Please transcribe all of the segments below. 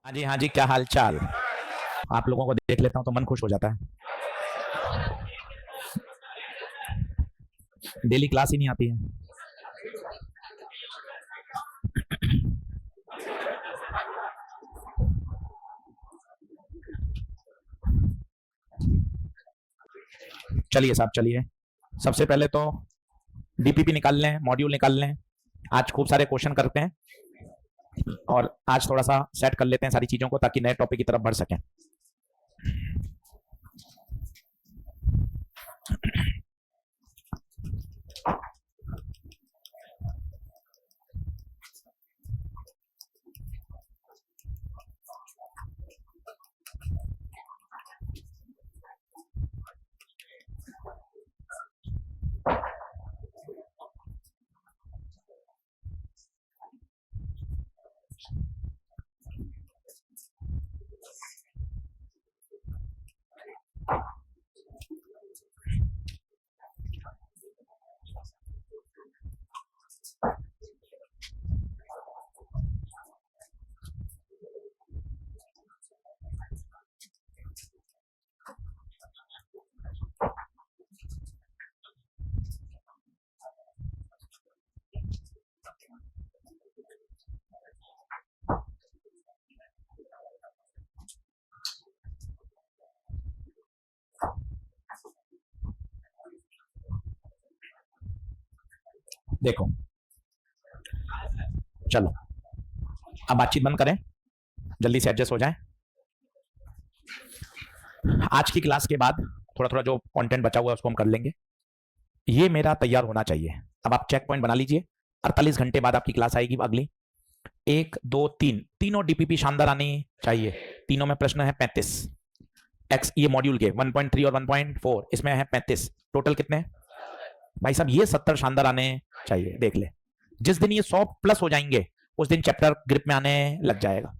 हाँ जी, क्या हाल चाल। आप लोगों को देख लेता हूँ तो मन खुश हो जाता है। डेली क्लास ही नहीं आती है। चलिए साहब, चलिए। सबसे पहले तो डीपीपी निकाल लें, मॉड्यूल निकाल लें। आज खूब सारे क्वेश्चन करते हैं और आज थोड़ा सा सेट कर लेते हैं सारी चीजों को, ताकि नए टॉपिक की तरफ बढ़ सकें। देखो, चलो अब बातचीत बंद करें, जल्दी से एडजस्ट हो जाए। आज की क्लास के बाद थोड़ा थोड़ा जो कंटेंट बचा हुआ है उसको हम कर लेंगे। ये मेरा तैयार होना चाहिए। अब आप चेक पॉइंट बना लीजिए। 48 घंटे बाद आपकी क्लास आएगी अगली। 1 2 3 तीनों डीपीपी शानदार आनी चाहिए। तीनों में प्रश्न है 35 एक्स, ये मॉड्यूल के 1.3 और 1.4, इसमें है 35। टोटल कितने भाई साहब? ये 70 शानदार आने चाहिए। देख ले, जिस दिन ये 100 प्लस हो जाएंगे उस दिन चैप्टर ग्रिप में आने लग जाएगा।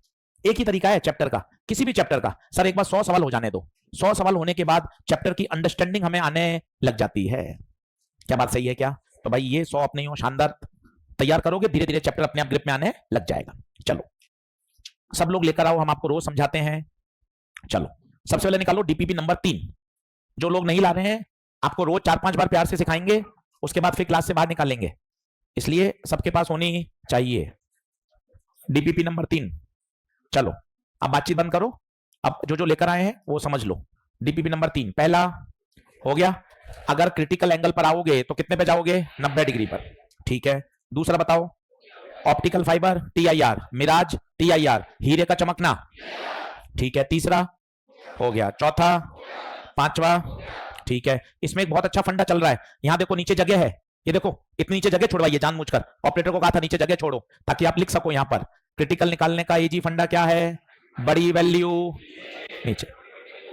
एक ही तरीका है चैप्टर का, किसी भी चैप्टर का। सर एक बार 100 सवाल हो जाने दो। 100 सवाल होने के बाद चैप्टर की अंडरस्टैंडिंग हमें आने लग जाती है। क्या बात सही है क्या? तो भाई ये 100 अपने हो शानदार तैयार करोगे, धीरे धीरे चैप्टर अपने आप ग्रिप में आने लग जाएगा। चलो सब लोग लेकर आओ, हम आपको रोज समझाते हैं। चलो सबसे पहले निकालो डीपीपी नंबर 3। जो लोग नहीं ला रहे हैं आपको रोज 4-5 बार प्यार से सिखाएंगे, उसके बाद फिर क्लास से बाहर निकालेंगे, इसलिए सबके पास होनी चाहिए डीपीपी नंबर 3। चलो अब बातचीत बंद करो। अब जो जो लेकर आए हैं वो समझ लो। डीपीपी नंबर 3 पहला हो गया। अगर क्रिटिकल एंगल पर आओगे तो कितने पे जाओगे? 90 डिग्री पर। ठीक है, दूसरा बताओ। Optical fibre TIR, mirage TIR, हीरे का चमकना। ठीक है, तीसरा हो गया। चौथा, पांचवा। ठीक है, इसमें एक बहुत अच्छा फंडा चल रहा है। यहां देखो नीचे जगह है, ये देखो इतनी नीचे जगह छोड़वाइए जानबूझकर। ऑपरेटर को कहा था नीचे जगह छोड़ो ताकि आप लिख सको। यहां पर क्रिटिकल निकालने का इजी फंडा क्या है? बड़ी वैल्यू नीचे।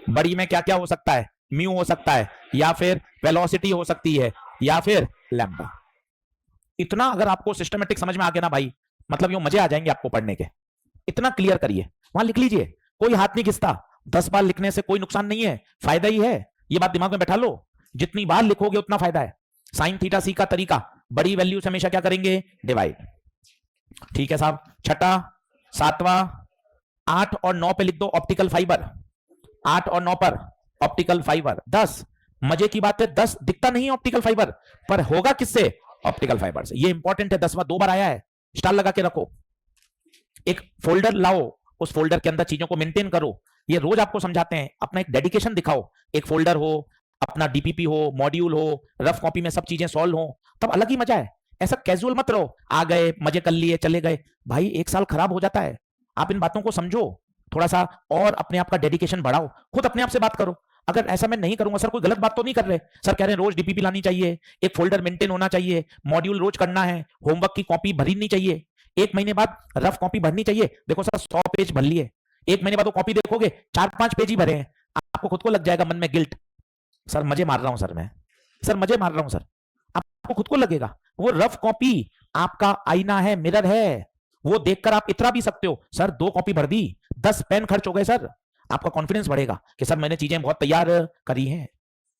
बड़ी में क्या क्या हो सकता है? म्यू हो सकता है, या फिर वेलोसिटी हो सकती है, या फिर लैम्बडा। इतना अगर आपको सिस्टमेटिक समझ में आ गया ना भाई, मतलब यूं मजे आ जाएंगे आपको पढ़ने के। इतना क्लियर करिए, वहां लिख लीजिए, कोई हाथ नहीं खिंचता। 10 बार लिखने से कोई नुकसान नहीं है, फायदा ही है। ये बात दिमाग में बैठा लो, जितनी बार लिखोगे उतना फायदा है। साइन थीटा सी का तरीका, बड़ी वैल्यू से हमेशा क्या करेंगे? डिवाइड। ठीक है साहब। छठा, सातवां, 8 और 9 पे लिख दो ऑप्टिकल फाइबर। 8 और 9 पर ऑप्टिकल फाइबर। 10, मजे की बात है 10 दिखता नहीं ऑप्टिकल फाइबर, पर होगा किससे? ऑप्टिकल फाइबर से। ये इंपॉर्टेंट है, 10वां 2 बार आया है, स्टार लगा के रखो। एक फोल्डर लाओ, उस फोल्डर के अंदर चीजों को मेंटेन करो। ये रोज आपको समझाते हैं, अपना एक डेडिकेशन दिखाओ। एक फोल्डर हो, अपना डीपीपी हो, मॉड्यूल हो, रफ कॉपी में सब चीजें सॉल्व हो, तब अलग ही मजा है। ऐसा कैजुअल मत रहो, आ गए मजे कर लिए चले गए। भाई 1 साल खराब हो जाता है। आप इन बातों को समझो थोड़ा सा, और अपने आप का डेडिकेशन बढ़ाओ। खुद अपने आप से बात करो, अगर ऐसा मैं नहीं करूंगा सर, कोई गलत बात तो नहीं कर रहे? सर कह रहे हैं रोज डीपीपी लानी चाहिए, एक फोल्डर मेंटेन होना चाहिए, मॉड्यूल रोज करना है, होमवर्क की कॉपी भरनी चाहिए, 1 महीने बाद रफ कॉपी भरनी चाहिए। देखो सर 100 पेज भर लिए, 1 महीने बाद वो कॉपी देखोगे 4-5 पेज ही भरे हैं, आपको खुद को लग जाएगा मन में गिल्ट। सर मजे मार रहा हूं सर मैं, सर मजे मार रहा हूं सर। आपको खुद को लगेगा वो रफ कॉपी आपका आईना है, मिरर है, वो देखकर आप इतरा भी सकते हो। सर 2 कॉपी भर दी, 10 पेन खर्च हो गए सर। आपका कॉन्फिडेंस बढ़ेगा कि सर मैंने चीजें बहुत तैयार करी हैं।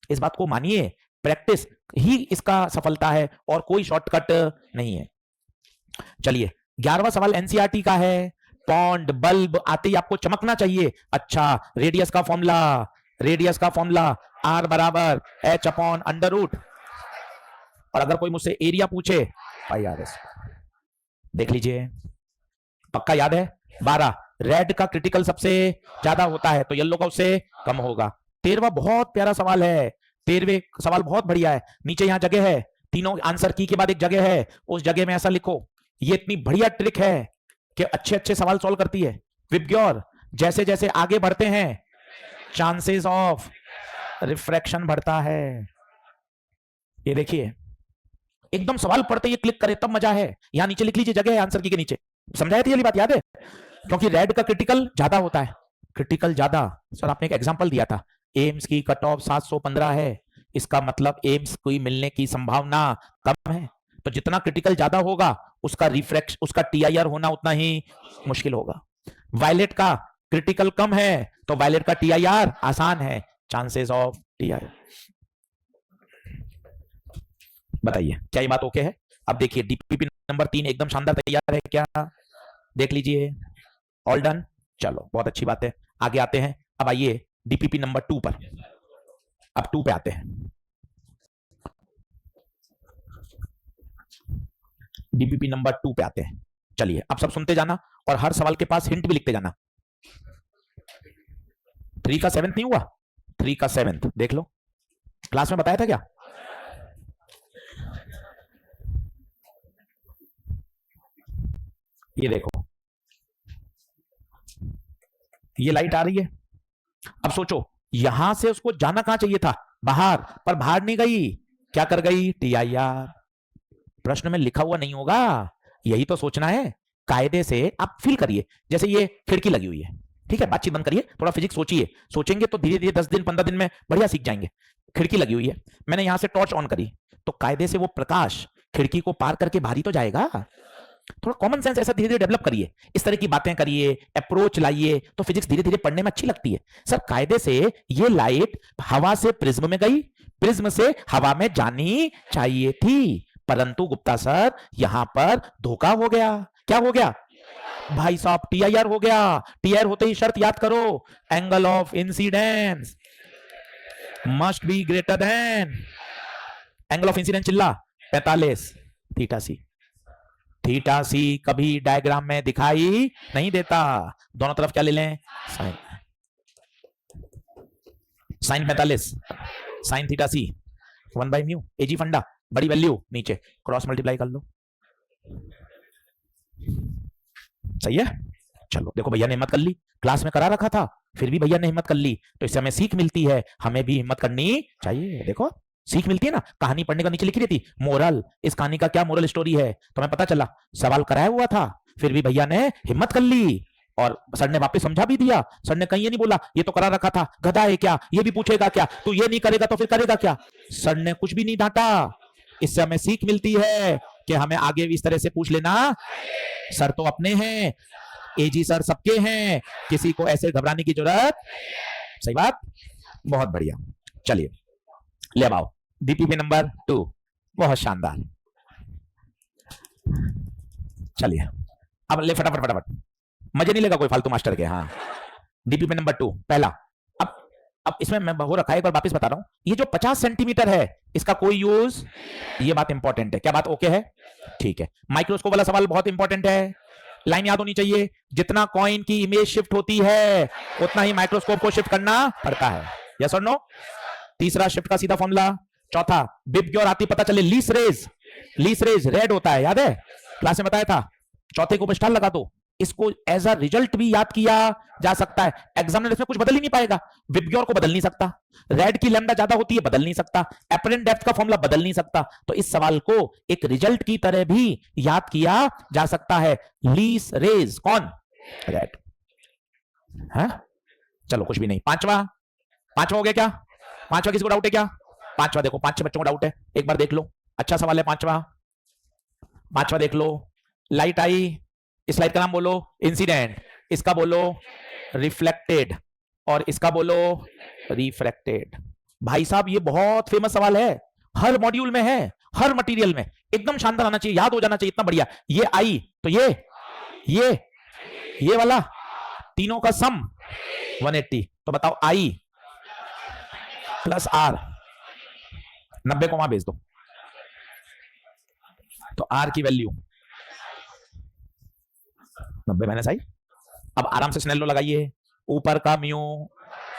इस बात को मानिए, प्रैक्टिस ही इसका सफलता है और कोई शॉर्टकट नहीं है। चलिए 11वां सवाल एनसीईआरटी का है। पॉन्ड, बल्ब आते ही आपको चमकना चाहिए। अच्छा, रेडियस का फॉर्मूला R बराबर H अपॉन अंडर रूट। और अगर कोई मुझसे एरिया पूछे IRS, देख लीजिए, पक्का याद है 12। रेड का क्रिटिकल सबसे ज्यादा होता है तो येलो का उससे कम होगा। 13वां बहुत प्यारा सवाल है, 13वें सवाल बहुत बढ़िया है। नीचे यहां जगह है, तीनों आंसर की के बाद एक जगह है, उस जगह में ऐसा लिखो। ये इतनी बढ़िया ट्रिक है कि अच्छे अच्छे सवाल सॉल्व करती है। विबग्योर, जैसे जैसे आगे बढ़ते हैं चांसेस ऑफ रिफ्रैक्शन बढ़ता है। ये देखिए, एकदम सवाल पढ़ते ही क्लिक करे तब मजा है। यहां नीचे लिख लीजिए, जगह है आंसर की के नीचे। समझाया थी वाली बात, याद है? क्योंकि रेड का क्रिटिकल ज्यादा होता है। क्रिटिकल ज्यादा, सर आपने एक एग्जांपल दिया था, एम्स की कट ऑफ 715 है, इसका मतलब एम्स को मिलने की संभावना कम है। तो जितना क्रिटिकल ज्यादा होगा उसका रिफ्रैक्शन, उसका टीआईआर होना उतना ही मुश्किल होगा। वायलेट का क्रिटिकल कम है तो वायलेट का टीआईआर आसान है। चांसेस ऑफ टीआईआर, बताइए क्या ये बात ओके है? अब देखिए डीपीपी नंबर 3 एकदम शानदार तैयार है क्या? देख लीजिए, ऑल डन। चलो बहुत अच्छी बात है, आगे आते हैं। अब आइए डीपीपी नंबर 2 पर, अब 2 पे आते हैं। डीपीपी नंबर 2 पे आते हैं। चलिए अब सब सुनते जाना और हर सवाल के पास हिंट भी लिखते जाना। 3 का 7th नहीं हुआ? 3 का 7th देख लो, क्लास में बताया था क्या? ये देखो, ये लाइट आ रही है। अब सोचो, यहां से उसको जाना कहां चाहिए था? बाहर, पर बाहर नहीं गई, क्या कर गई? टीआईआर। प्रश्न में लिखा हुआ नहीं होगा, यही तो सोचना है। कायदे से आप फील करिए, जैसे ये खिड़की लगी हुई है, ठीक है, बातचीत बंद करिए, थोड़ा फिजिक्स सोचिए। सोचेंगे तो धीरे धीरे 10 दिन 15 दिन में बढ़िया सीख जाएंगे। खिड़की लगी हुई है, मैंने यहां से टॉर्च ऑन करी, तो कायदे से वो प्रकाश खिड़की को पार करके बाहर ही तो जाएगा। थोड़ा कॉमन सेंस ऐसा धीरे धीरे डेवलप करिए, इस तरह की बातें करिए, अप्रोच लाइए, तो फिजिक्स धीरे धीरे पढ़ने में अच्छी लगती है। सर कायदे से ये लाइट हवा से प्रिज्म में गई, प्रिज्म से हवा में जानी चाहिए थी, परंतु गुप्ता सर यहां पर धोखा हो गया। क्या हो गया भाई साहब? टीआईआर हो गया। टीआईआर होते ही शर्त याद करो, angle of incidence must be greater than angle of incidence. चिल्ला 45 थीटा सी। थीटा सी कभी डायग्राम में दिखाई नहीं देता। दोनों तरफ क्या ले लें? साइन। साइन 45 साइन थीटा सी 1/μ एजी फंडा, बड़ी वैल्यू नीचे क्रॉस मल्टीप्लाई कर लो। सही है। चलो देखो, भैया ने हिम्मत कर ली, क्लास में करा रखा था फिर भी भैया ने हिम्मत कर ली, तो इससे हमें सीख मिलती है, हमें भी हिम्मत करनी चाहिए। देखो सीख मिलती है ना। कहानी पढ़ने का नीचे लिखी रहती मोरल, इस कहानी का क्या मोरल स्टोरी है, तो हमें पता चला सवाल कराया हुआ था फिर भी भैया ने हिम्मत कर ली और सर ने वापस समझा भी दिया। सर ने कहीं ये नहीं बोला ये तो करा रखा था, गधा है क्या, ये भी पूछेगा क्या, तू ये नहीं करेगा तो फिर करेगा क्या। सर ने कुछ भी नहीं डांटा। इससे हमें सीख मिलती है कि हमें आगे भी इस तरह से पूछ लेना। सर तो अपने हैं, एजी सर सबके हैं, किसी को ऐसे घबराने की जरूरत। सही बात, बहुत बढ़िया। चलिए ले आओ डीपीपी नंबर 2, बहुत शानदार। चलिए अब ले फटाफट फटाफट, मजे नहीं लेगा कोई फालतू मास्टर के। हाँ डीपीपी नंबर 2 पहला। अब इसमें मैं हो रखा है, एक बार वापस बता रहा हूं, ये जो 50 सेंटीमीटर है इसका कोई यूज, ये बात इंपॉर्टेंट है। क्या बात ओके है? ठीक है। माइक्रोस्कोप वाला सवाल बहुत इंपॉर्टेंट है, लाइन याद होनी चाहिए। जितना कॉइन की इमेज शिफ्ट होती है उतना ही माइक्रोस्कोप को शिफ्ट करना पड़ता है। यस और नो? तीसरा शिफ्ट का सीधा फॉर्मूला। चौथा विबग्योर आती पता चले least rays, least rays red होता है, याद है क्लास में बताया था। चौथे को स्टार लगा दो, इसको एज अ रिजल्ट भी याद किया जा सकता है। एग्जामिनर इसमें कुछ बदल ही नहीं पाएगा, विबग्योर को बदल नहीं सकता, रेड की लैम्डा ज्यादा होती है बदल नहीं सकता, एपरेंट डेप्थ का फॉर्मूला बदल नहीं सकता, तो इस सवाल को एक रिजल्ट की तरह भी याद किया जा सकता है। लीस रेज कौन? रेड। है चलो कुछ भी नहीं। पांचवा हो गया क्या? पांचवा किसी को डाउट है क्या? पांचवा देखो, 5 बच्चों को डाउट है, एक बार देख लो, अच्छा सवाल है पांचवा देख लो। लाइट आई, इस लाइट का नाम बोलो इंसिडेंट, इसका बोलो रिफ्लेक्टेड और इसका बोलो रिफ्रैक्टेड। भाई साहब ये बहुत फेमस सवाल है, हर मॉड्यूल में है, हर मटेरियल में, एकदम शानदार आना चाहिए, याद हो जाना चाहिए, इतना बढ़िया। ये आई तो ये ये वाला तीनों का सम 180। तो बताओ आई प्लस आर, 90 को वहां भेज दो, तो आर की वैल्यू 90 माइनस आई। अब आराम से स्नेल लॉ लगाइए, ऊपर का म्यू,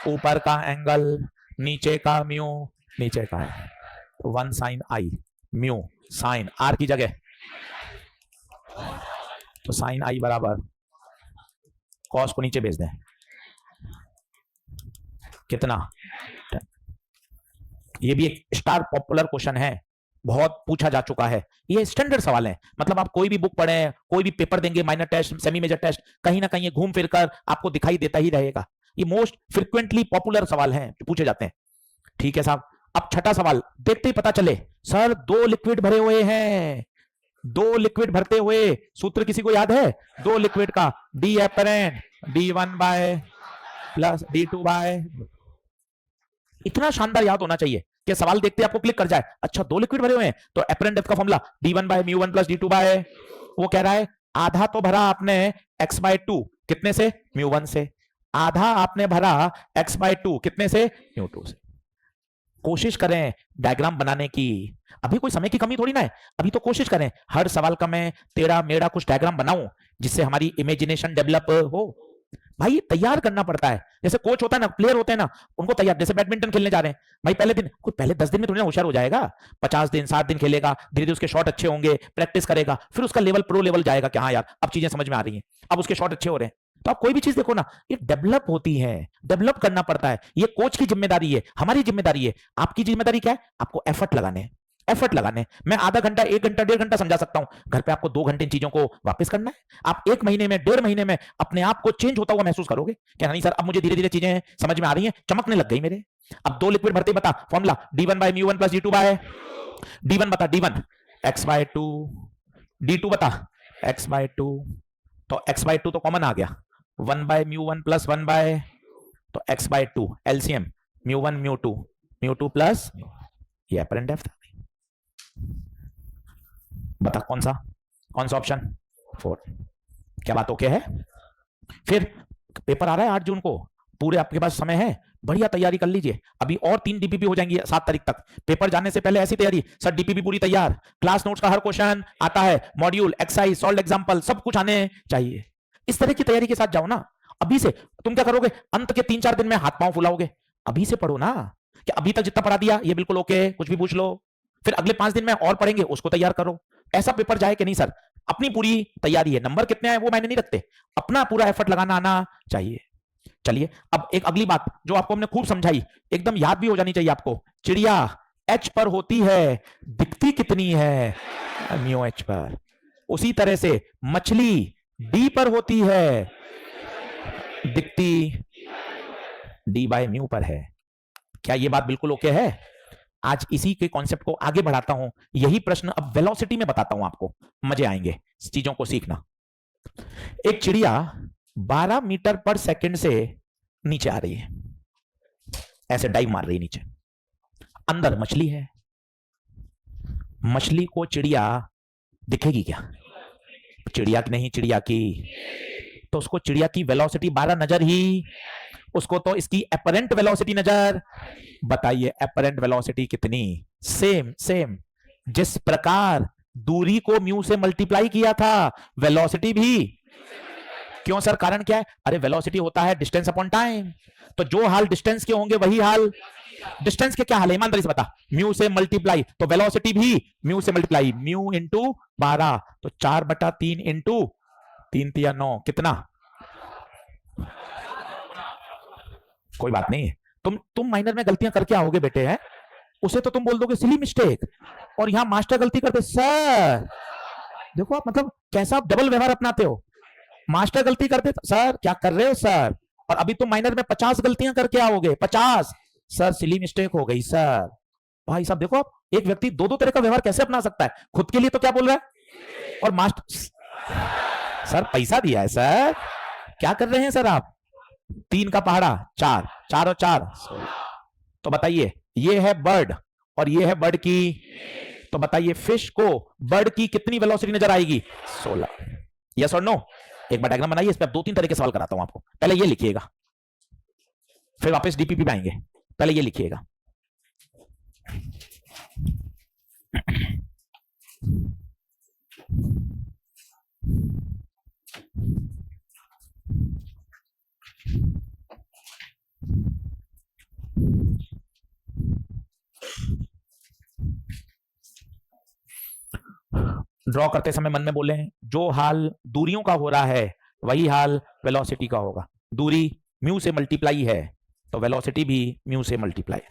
ऊपर का एंगल, नीचे का म्यू, नीचे का है 1 sine i, mu sine r की जगह, तो साइन आई बराबर कॉस को नीचे भेज दें, कितना। ये भी एक स्टार पॉपुलर क्वेश्चन है, बहुत पूछा जा चुका है, ये स्टैंडर्ड सवाल है। मतलब आप कोई भी बुक पढ़ें, कोई भी पेपर देंगे, minor test, semi major test, कहीं ना कहीं घूम फिर कर आपको दिखाई देता ही रहेगा। ये मोस्ट फ्रिक्वेंटली पॉपुलर सवाल हैं जो पूछे जाते हैं। ठीक है साहब, अब छठा सवाल देखते ही पता चले, सर 2 लिक्विड भरे हुए हैं, 2 लिक्विड भरते हुए सूत्र किसी को याद है? 2 लिक्विड का D apparent D1 by plus D2 by, इतना शानदार याद होना चाहिए कि सवाल देखते आपको क्लिक कर जाए। अच्छा 2 लिक्विड भरे हुए हैं, तो एपरेंट डेप्थ का formula D1 by mu 1 plus D2 by, वो कह रहा है आधा तो भरा आपने x बाय 2, कितने से? म्यू 1 से। आधा आपने भरा x बाय 2, कितने से? म्यू 2 से। कोशिश करें डायग्राम बनाने की, अभी कोई समय की कमी थोड़ी ना है, अभी तो कोशिश करें हर सवाल का मैं टेढ़ा मेढ़ा कुछ डायग्राम बनाऊं जिससे हमारी इमेजिनेशन डेवलप हो। भाई तैयार करना पड़ता है, जैसे कोच होता है ना, प्लेयर होते हैं ना, उनको तैयार, जैसे बैडमिंटन खेलने जा रहे हैं भाई, पहले दिन कोई पहले 10 दिन में थोड़ी ना होशियार हो जाएगा, 50 दिन 60 दिन खेलेगा, धीरे धीरे उसके शॉट अच्छे होंगे, प्रैक्टिस करेगा, फिर उसका लेवल प्रो लेवल जाएगा कि हाँ यार अब चीजें समझ में आ रही हैं, अब उसके शॉट अच्छे हो रहे हैं। तो आप कोई भी चीज देखो ना, ये डेवलप होती है, डेवलप करना पड़ता है, ये कोच की जिम्मेदारी है, हमारी जिम्मेदारी है। आपकी जिम्मेदारी क्या है? आपको एफर्ट लगाने हैं, एफर्ट लगाने। मैं आधा घंटा 1 घंटा 1.5 घंटा समझा सकता हूं, घर पे आपको 2 घंटे इन चीजों को वापस करना है। आप 1 महीने में 1.5 महीने में अपने आप को चेंज होता हुआ महसूस करोगे कि नहीं सर अब मुझे धीरे धीरे चीजें समझ में आ रही हैं, चमकने लग गई मेरे। अब 2 लिक्विड भरते बता formula D1 by mu 1 plus D2 by, D1 बता D1 x बाय 2, D2 बता x बाय 2, तो x बाय 2 तो कॉमन आ गया, 1 बाय म्यू 1 प्लस 1 बाय, तो x by 2 LCM mu 1 mu 2 plus, ये अपरेंट डेप्थ। बता कौन सा ऑप्शन 4, क्या बात ओके है? फिर पेपर आ रहा है 8 जून को, पूरे आपके पास समय है, बढ़िया तैयारी कर लीजिए। अभी और 3 डीपीपी हो जाएंगी 7 तारीख तक। पेपर जाने से पहले ऐसी तैयारी, सर डीपीपी पूरी तैयार, क्लास नोट्स का हर क्वेश्चन आता है, मॉड्यूल एक्सरसाइज सॉल्व एग्जांपल सब कुछ आने चाहिए। इस तरह की तैयारी के साथ जाओ ना अभी से। तुम क्या करोगे? अंत के 3-4 दिन में हाथ पांव फुलाओगे। अभी से पढ़ो ना, कि अभी तक जितना पढ़ा दिया ये बिल्कुल ओके, कुछ भी पूछ लो, फिर अगले 5 दिन में और पढ़ेंगे, उसको तैयार करो। ऐसा पेपर जाए कि नहीं सर अपनी पूरी तैयारी है, नंबर कितने आए वो मायने नहीं रखते, अपना पूरा एफर्ट लगाना आना चाहिए। चलिए अब एक अगली बात जो आपको हमने खूब समझाई, एकदम याद भी हो जानी चाहिए आपको। चिड़िया H पर होती है, दिखती कितनी है? म्यू H पर। उसी तरह से मछली D पर होती है, दिखती D बाय म्यू पर है। क्या ये बात बिल्कुल ओके है? आज इसी के कॉन्सेप्ट को आगे बढ़ाता हूं, यही प्रश्न अब वेलोसिटी में बताता हूं आपको, मजे आएंगे चीजों को सीखना। एक चिड़िया 12 मीटर पर सेकंड से नीचे आ रही है, ऐसे डाइव मार रही है नीचे, अंदर मछली है। मछली को चिड़िया दिखेगी क्या? चिड़िया की नहीं, चिड़िया की, तो उसको चिड़िया की वेलोसिटी 12 नजर ही, उसको तो इसकी एपरेंट वेलोसिटी नजर। बताइए एपरेंट वेलोसिटी कितनी? सेम जिस प्रकार दूरी को म्यू से मल्टीप्लाई किया था, वेलोसिटी भी। क्यों सर, कारण क्या है? अरे वेलोसिटी होता है डिस्टेंस अपॉन टाइम, तो जो हाल डिस्टेंस के होंगे वही हाल डिस्टेंस के क्या हाल है? ईमानदारी से बता। म्यू से मल्टीप्लाई, तो वेलोसिटी भी म्यू से मल्टीप्लाई, म्यू इंटू 12, तो 4/3 इंटू 3 3 9, कितना? कोई बात नहीं, तुम माइनर में गलतियां करके आओगे बेटे, हैं उसे तो तुम बोल दोगे सिली मिस्टेक, और यहां मास्टर गलती करते। सर देखो आप मतलब कैसा आप डबल व्यवहार अपनाते हो। मास्टर गलती करते, सर क्या कर रहे हो सर, और अभी तुम माइनर में 50 गलतियां करके आओगे, 50। सर सिली मिस्टेक हो गई सर। भाई साहब देखो आप, एक व्यक्ति 2 तरह का व्यवहार कैसे अपना सकता है? खुद के लिए तो क्या बोल रहा है, और मास्टर, सर पैसा दिया है सर, क्या कर रहे हैं सर आप? 3 का पहाड़ा 4, 4 और 4, तो बताइए ये है बर्ड और ये है बर्ड की, तो बताइए फिश को बर्ड की कितनी वेलोसिटी नजर आएगी? 16। यस और नो? एक बार डायग्राम बनाइए, इस पे 2-3 तरह के सवाल कराता हूं आपको। पहले ये लिखिएगा, फिर वापस डीपीपी पे आएंगे। पहले ये लिखिएगा, ड्रॉ करते समय मन में बोले, जो हाल दूरियों का हो रहा है वही हाल वेलोसिटी का होगा। दूरी म्यू से मल्टीप्लाई है तो वेलोसिटी भी म्यू से मल्टीप्लाई।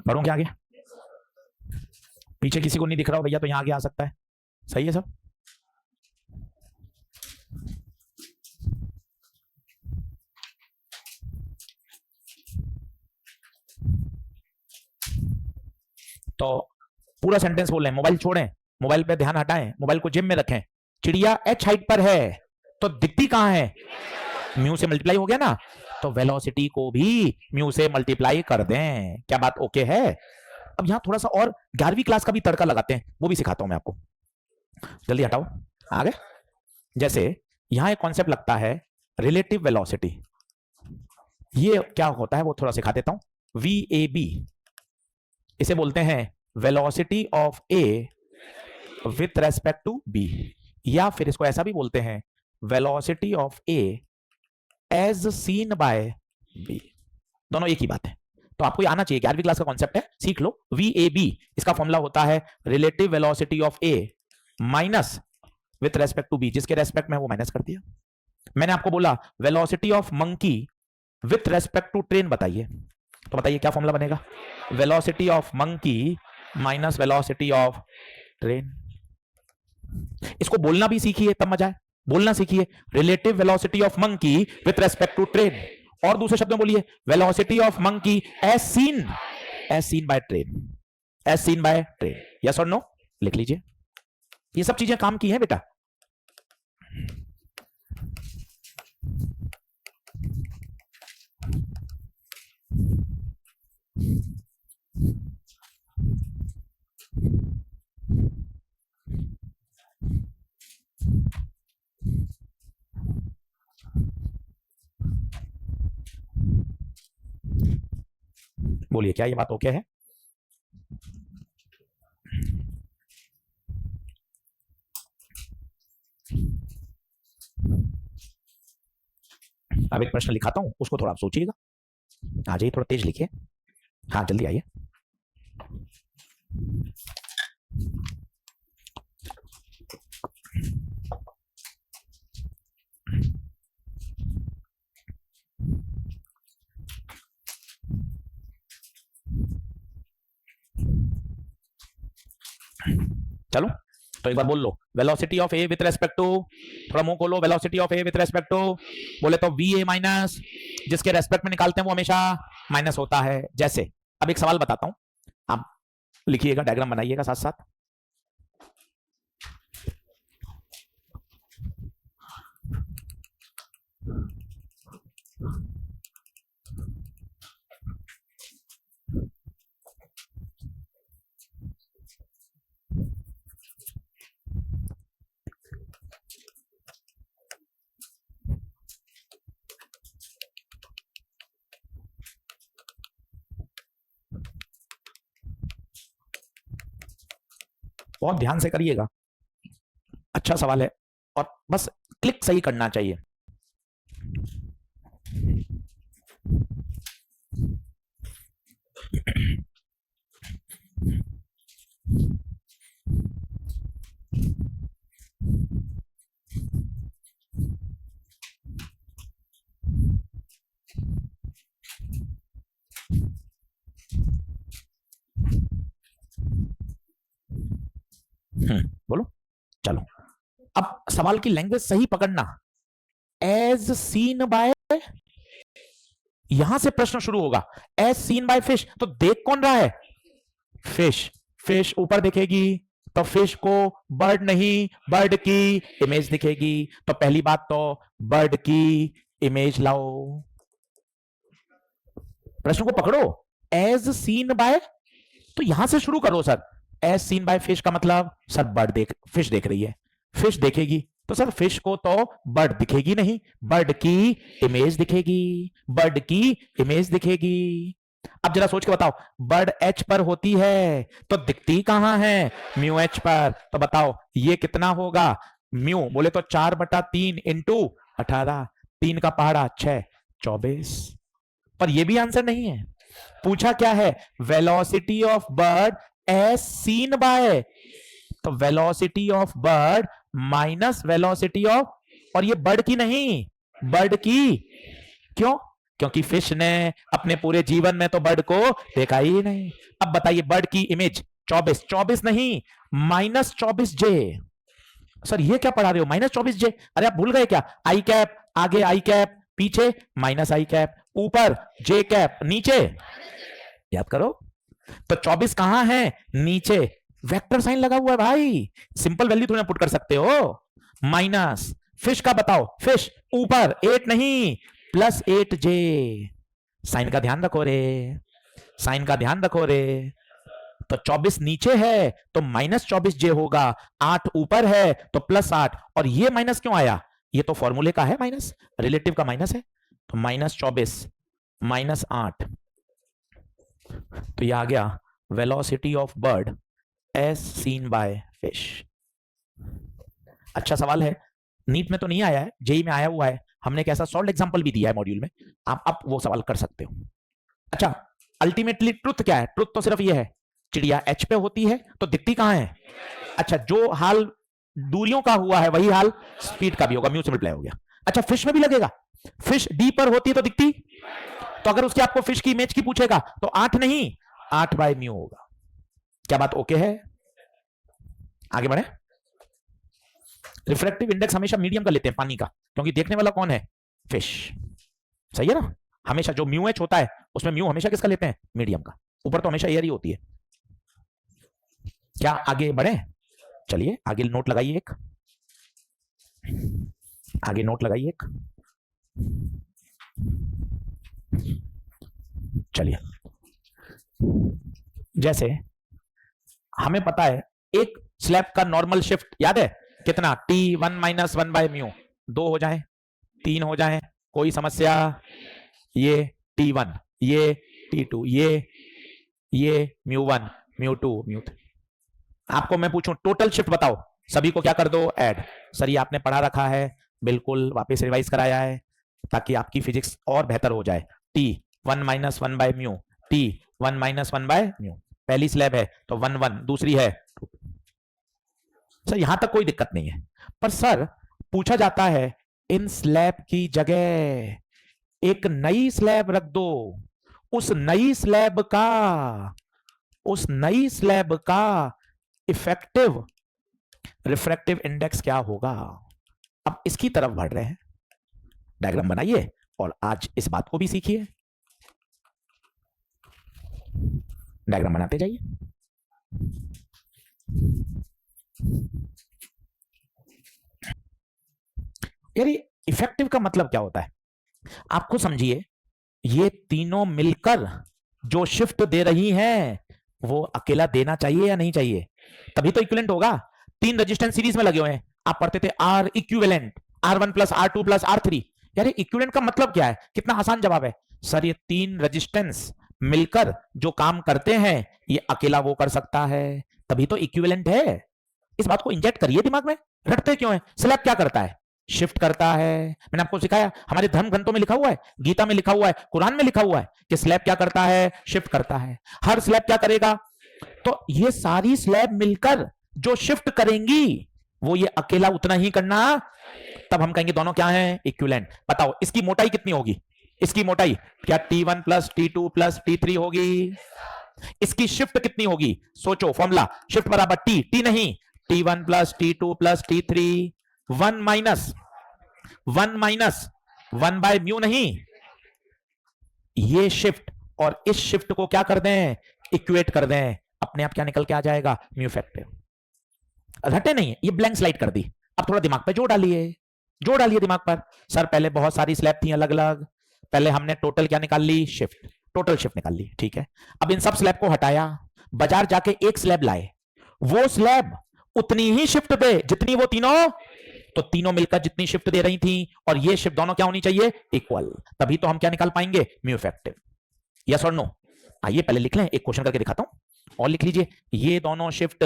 बढ़ूं क्या आगे? पीछे किसी को नहीं दिख रहा हो भैया तो यहां आगे आ सकता है। सही है सब? तो पूरा सेंटेंस बोल रहे हैं, मोबाइल छोड़ें, मोबाइल पे ध्यान हटाएं, मोबाइल को जेब में रखें। चिड़िया h हाइट पर है तो दिखती कहां है? म्यू से मल्टीप्लाई हो गया ना, तो वेलोसिटी को भी म्यू से मल्टीप्लाई कर दें। क्या बात ओके है? अब यहां थोड़ा सा और 11वीं क्लास का भी तड़का लगाते हैं, वो भी सिखाता हूं मैं आपको। जल्दी हटाओ आगे। जैसे यहां एक कॉन्सेप्ट लगता है रिलेटिव वेलोसिटी, ये क्या होता है वो थोड़ा सिखा देता हूं। VAB, इसे बोलते हैं velocity of A with respect to B, या फिर इसको ऐसा भी बोलते हैं velocity of A as seen by B। दोनों एक ही बात है, तो आपको ये आना चाहिए। 11वीं क्लास का कॉन्सेप्ट है, सीख लो। VAB, इसका फॉर्मूला होता है relative velocity of A minus with respect to B, जिसके रेस्पेक्ट में वो माइनस कर दिया। मैंने आपको बोला velocity of monkey with respect to train बताइए, तो बताइए क्या फॉर्मूला बनेगा? Velocity of monkey minus velocity of train. इसको बोलना भी सीखिए तब मजा है, बोलना सीखिए relative velocity of monkey with respect to train, और दूसरे शब्दों में बोलिए velocity of monkey as seen by train, as seen by train. Yes और नो लिख लीजिए। ये सब चीजें काम की हैं बेटा। बोलिए क्या ये बात ओके है? अब एक प्रश्न लिखाता हूं, उसको थोड़ा आप सोचिएगा। आ जाइए, थोड़ा तेज लिखिए। हाँ जल्दी आइए। चलो तो एक बार बोल लो velocity of A with respect to, थोड़ा मुंह खोलो, velocity of A with respect to बोले तो VA माइनस, जिसके रेस्पेक्ट में निकालते हैं वो हमेशा माइनस होता है। जैसे अब एक सवाल बताता हूं, आप लिखिएगा, डायग्राम बनाइएगा साथ साथ। बहुत ध्यान से करिएगा, अच्छा सवाल है, और बस क्लिक सही करना चाहिए। बोलो। चलो अब सवाल की लैंग्वेज सही पकड़ना, एज सीन बाय, यहां से प्रश्न शुरू होगा, एज सीन बाय फिश, तो देख कौन रहा है? फिश। फिश ऊपर दिखेगी तो फिश को बर्ड नहीं, बर्ड की इमेज दिखेगी। तो पहली बात तो बर्ड की इमेज लाओ, प्रश्न को पकड़ो। एज सीन बाय, तो यहां से शुरू करो sir. As seen by fish का मतलब सर बर्ड देख, फिश देख रही है, फिश देखेगी तो सर फिश को तो बर्ड दिखेगी नहीं, बर्ड की इमेज दिखेगी, बर्ड की इमेज दिखेगी। अब जरा सोच के बताओ, बर्ड एच पर होती है तो दिखती कहां है? म्यू एच पर। तो बताओ ये कितना होगा? म्यू बोले तो 4/3 इंटू 18, 3 का पहाड़ा 6, 24। पर ये भी आंसर नहीं है। पूछा क्या है? Velocity of bird as seen by, तो velocity of bird minus velocity of, और ये बर्ड की नहीं, बर्ड की। क्यों? क्योंकि फिश ने अपने पूरे जीवन में तो बर्ड को देखा ही नहीं। अब बताइए बर्ड की इमेज 24, 24 नहीं -24J। सर ये क्या पढ़ा रहे हो -24J? अरे आप भूल गए क्या? आई कैप आगे, आई कैप पीछे, माइनस आई कैप ऊपर, जे कैप नीचे, याद करो। तो 24 कहां है? नीचे, वेक्टर साइन लगा हुआ है भाई, सिंपल वैल्यू थोड़ा पुट कर सकते हो। माइनस फिश का बताओ, फिश ऊपर 8 नहीं +8J। साइन का ध्यान रखो रे, साइन का ध्यान रखो रे। तो 24 नीचे है तो -24J होगा, 8 ऊपर है तो +8। और ये माइनस क्यों आया? ये तो फॉर्मूले का है माइनस, रिलेटिव का माइनस है। तो -24 -8, तो ये आ गया velocity of bird as seen by fish. अच्छा सवाल है, नीट में तो नहीं आया है, जेई में आया हुआ है। हमने कैसा सॉल्व एग्जांपल भी दिया है मॉड्यूल में, आप वो सवाल कर सकते हो। अच्छा अल्टीमेटली ट्रुथ क्या है? ट्रुथ तो सिर्फ ये है, चिड़िया एच पे होती है तो दिखती कहां है? अच्छा जो हाल दूरियों का हुआ है वही हाल स्पीड का भी होगा, म्यू से मल्टीप्लाई हो गया। अच्छा फिश में भी लगेगा, फिश डी पर होती है तो दिखती, तो अगर उसके आपको फिश की इमेज की पूछेगा तो 8 नहीं 8/म्यू होगा। क्या बात ओके है? आगे बढ़े। रिफ्रैक्टिव इंडेक्स हमेशा मीडियम का लेते हैं पानी का, क्योंकि देखने वाला कौन है? फिश। सही है ना? हमेशा जो म्यू एच होता है उसमें म्यू हमेशा किसका लेते हैं? मीडियम का। ऊपर तो हमेशा एयर ही होती है। क्या आगे बढ़े? चलिए आगे नोट लगाइए एक, आगे नोट लगाइए एक। चलिए जैसे हमें पता है एक स्लैब का नॉर्मल शिफ्ट याद है कितना? T1 - 1/म्यू, 2 हो जाए 3 हो जाए, कोई समस्या? ये T1, ये T2, ये μ1 μ2 μ3। आपको मैं पूछूं टोटल शिफ्ट बताओ, सभी को क्या कर दो? ऐड। सर ये आपने पढ़ा रखा है, बिल्कुल वापस रिवाइज कराया है ताकि आपकी फिजिक्स और बेहतर हो जाए। T1 - 1/म्यू, T1 - 1/म्यू, पहली स्लैब है तो 1 1, दूसरी है। सर यहां तक कोई दिक्कत नहीं है, पर सर पूछा जाता है इन स्लैब की जगह एक नई स्लैब रख दो, उस नई स्लैब का इफेक्टिव रिफ्रैक्टिव इंडेक्स क्या होगा? अब इसकी तरफ बढ़ रहे हैं, डायग्राम बनाइए और आज इस बात को भी सीखिए। डायग्राम बनाते जाइए। यार इफेक्टिव का मतलब क्या होता है? आपको समझिए, ये तीनों मिलकर जो शिफ्ट दे रही हैं वो अकेला देना चाहिए या नहीं चाहिए? तभी तो इक्विवेलेंट होगा। 3 रेजिस्टेंस सीरीज में लगे हुए हैं, आप पढ़ते थे are equivalent, R1 + R2 + R3। यार इक्विवेलेंट का मतलब क्या है? कितना आसान जवाब है सर, ये 3 रेजिस्टेंस मिलकर जो काम करते हैं ये अकेला वो कर सकता है, तभी तो इक्विवेलेंट है। इस बात को इंजेक्ट करिए दिमाग में, रटते क्यों है? स्लैब क्या करता है? शिफ्ट करता है। मैंने आपको सिखाया, हमारे धर्म ग्रंथों में लिखा हुआ है, गीता में लिखा हुआ है, कुरान में लिखा हुआ है कि स्लैब क्या करता है? शिफ्ट करता है। हर स्लैब क्या करेगा? तो ये सारी स्लैब मिलकर जो शिफ्ट करेंगी वो ये अकेला उतना ही करना, तब हम कहेंगे दोनों क्या हैं? इक्विवेलेंट। बताओ इसकी मोटाई कितनी होगी? इसकी मोटाई क्या T1 + T2 + T3 होगी? इसकी शिफ्ट कितनी होगी? सोचो फॉर्मूला, शिफ्ट बराबर T नहीं T1 + T2 + T3, 1 - 1 minus 1 by mu नहीं, ये शिफ्ट और इस शिफ्ट को क्या कर दें, इक्वेट कर दें, अपने आप क्या निकल के आ जाएगा, म्यू इफेक्टिव। रटे नहीं है, ये ब्लैंक स्लाइड कर दी। अब थोड़ा दिमाग पे जोड़ डालिए दिमाग पर। सर पहले बहुत सारी स्लैब थी अलग अलग, पहले हमने टोटल क्या निकाल ली, शिफ्ट, टोटल शिफ्ट निकाल ली, ठीक है। अब इन सब स्लैब को हटाया, बाजार जाके एक स्लैब लाए, वो स्लैब उतनी ही शिफ्ट दे जितनी वो तीनों, तो तीनों मिलकर जितनी शिफ्ट दे रही थी, और ये शिफ्ट दोनों क्या होनी चाहिए, इक्वल, तभी तो हम क्या निकाल पाएंगे, म्यू इफेक्टिव। यस और नो? आइए पहले लिख लें, एक क्वेश्चन करके दिखाता हूं, और लिख लीजिए, ये दोनों शिफ्ट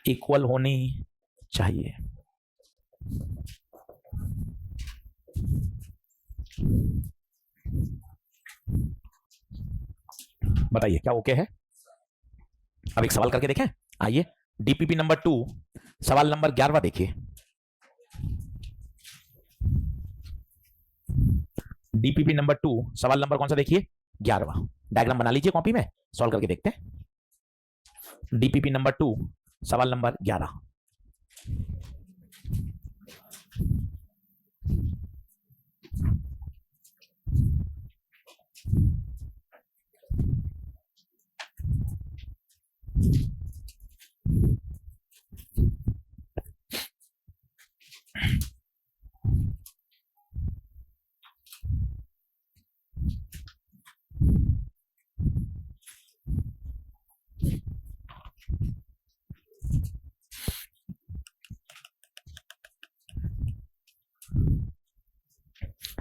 इक्वल होनी चाहिए। बताइए क्या ओके है? अब एक सवाल करके देखें, आइए डीपीपी नंबर 2 सवाल नंबर 11 देखिए। डीपीपी नंबर 2 सवाल नंबर कौन सा देखिए, 11। डायग्राम बना लीजिए कॉपी में, सॉल्व करके देखते हैं। डीपीपी नंबर 2 सवाल नंबर 11।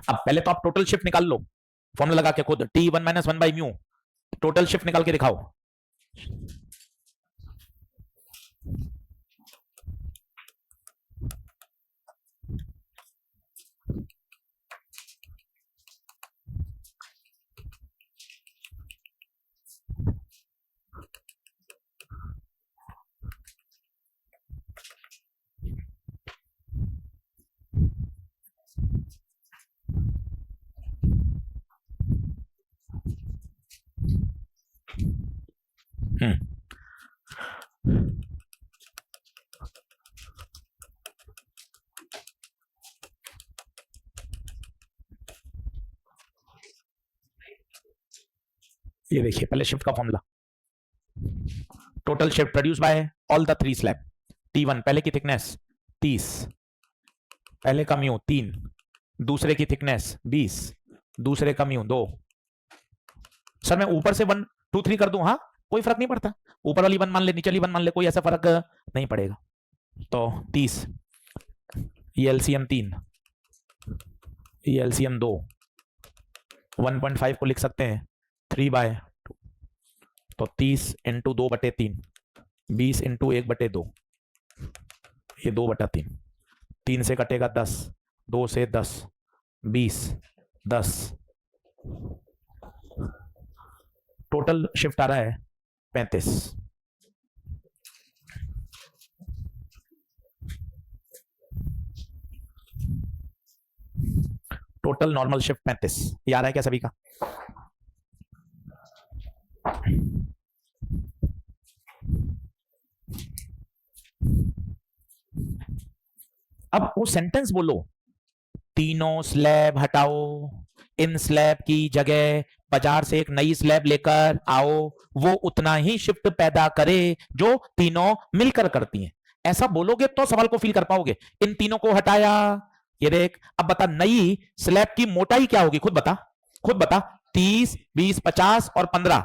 अब पहले तो आप टोटल शिफ्ट निकाल लो, फॉर्मूला लगा के खुद, T1 minus 1 by mu, total shift निकाल के दिखाओ। ये देखिए पहले शिफ्ट का formula, total shift produce by all the 3 slab. T1 पहले की थिकनेस 30, पहले का म्यू 3, दूसरे की थिकनेस 20, दूसरे का म्यू 2। सर मैं ऊपर से 1 2 3 कर दूं, हाँ कोई फर्क नहीं पड़ता, ऊपर वाली 1 मान ले, नीचे वाली 1 मान ले, कोई ऐसा फर्क नहीं पड़ेगा। तो 30, ये एलसीएम 3, ये एलसीएम 2, 1.5 को लिख सकते हैं 3/2, तो 30 इंटू 2/3, 20 इंटू 1/2, ये 2/3, 3 से कटेगा 10, 2 से 10, 20, 10, टोटल शिफ्ट आ रहा है 35। टोटल नॉर्मल शिफ्ट 35, ये आ रहा है क्या सभी का? अब वो सेंटेंस बोलो, तीनों स्लैब हटाओ, इन स्लैब की जगह बाजार से एक नई स्लैब लेकर आओ, वो उतना ही शिफ्ट पैदा करे जो तीनों मिलकर करती हैं। ऐसा बोलोगे तो सवाल को फील कर पाओगे। इन तीनों को हटाया, ये देख, अब बता नई स्लैब की मोटाई क्या होगी, खुद बता 30, 20, 50 और 15,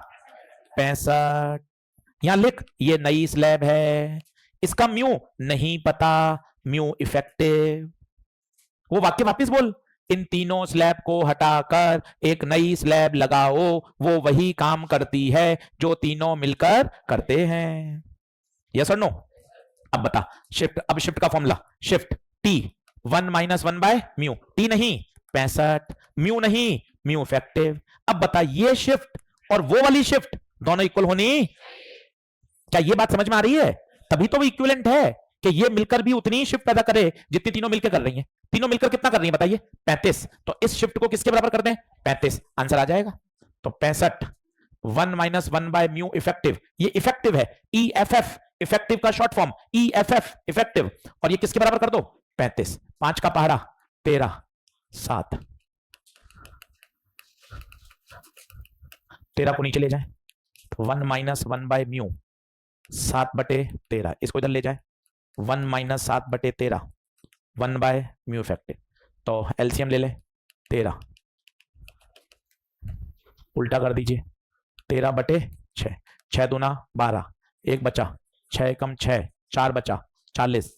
65। यहां लिख, ये नई स्लैब है, इसका म्यू नहीं पता, म्यू इफेक्टिव। वो वाक्य वापस बोल, इन तीनों स्लैब को हटाकर एक नई स्लैब लगाओ, वो वही काम करती है जो तीनों मिलकर करते हैं। यस और नो? अब बता शिफ्ट, अब शिफ्ट का formula, shift T1 minus 1 by mu, T नहीं 65, म्यू नहीं, म्यू इफेक्टिव। अब बता ये शिफ्ट और वो वाली शिफ्ट दोनों इक्वल होनी, क्या ये बात समझ में आ रही है? तभी तो वो इक्विवेलेंट है कि ये मिलकर भी उतनी शिफ्ट पैदा करे जितनी तीनों मिलकर कर रही हैं। तीनों मिलकर कितना कर रही हैं बताइए? 35। तो इस शिफ्ट को किसके बराबर कर दें? 35, आंसर आ जाएगा। तो 65 1 माइनस 1 बाय म्यू इफेक्टिव, ये इफेक्टिव है, EFF इफेक्टिव का शॉर्ट फॉर्म EFF इफेक्टिव, और ये किसके बराबर कर दो 35, 5 का पहाड़ा 13, 7, 13 को नीचे ले जाए 1 माइनस 1 बाय म्यू 7/13, इसको इधर ले जाए 1 माइनस 7/13 1 बाय म्यू इफेक्टिव, तो एलसीएम ले ले 13, उल्टा कर दीजिए 13/6, 6 दूना 12, 1 बचा, 6 एकम 6, 4 बचा 40,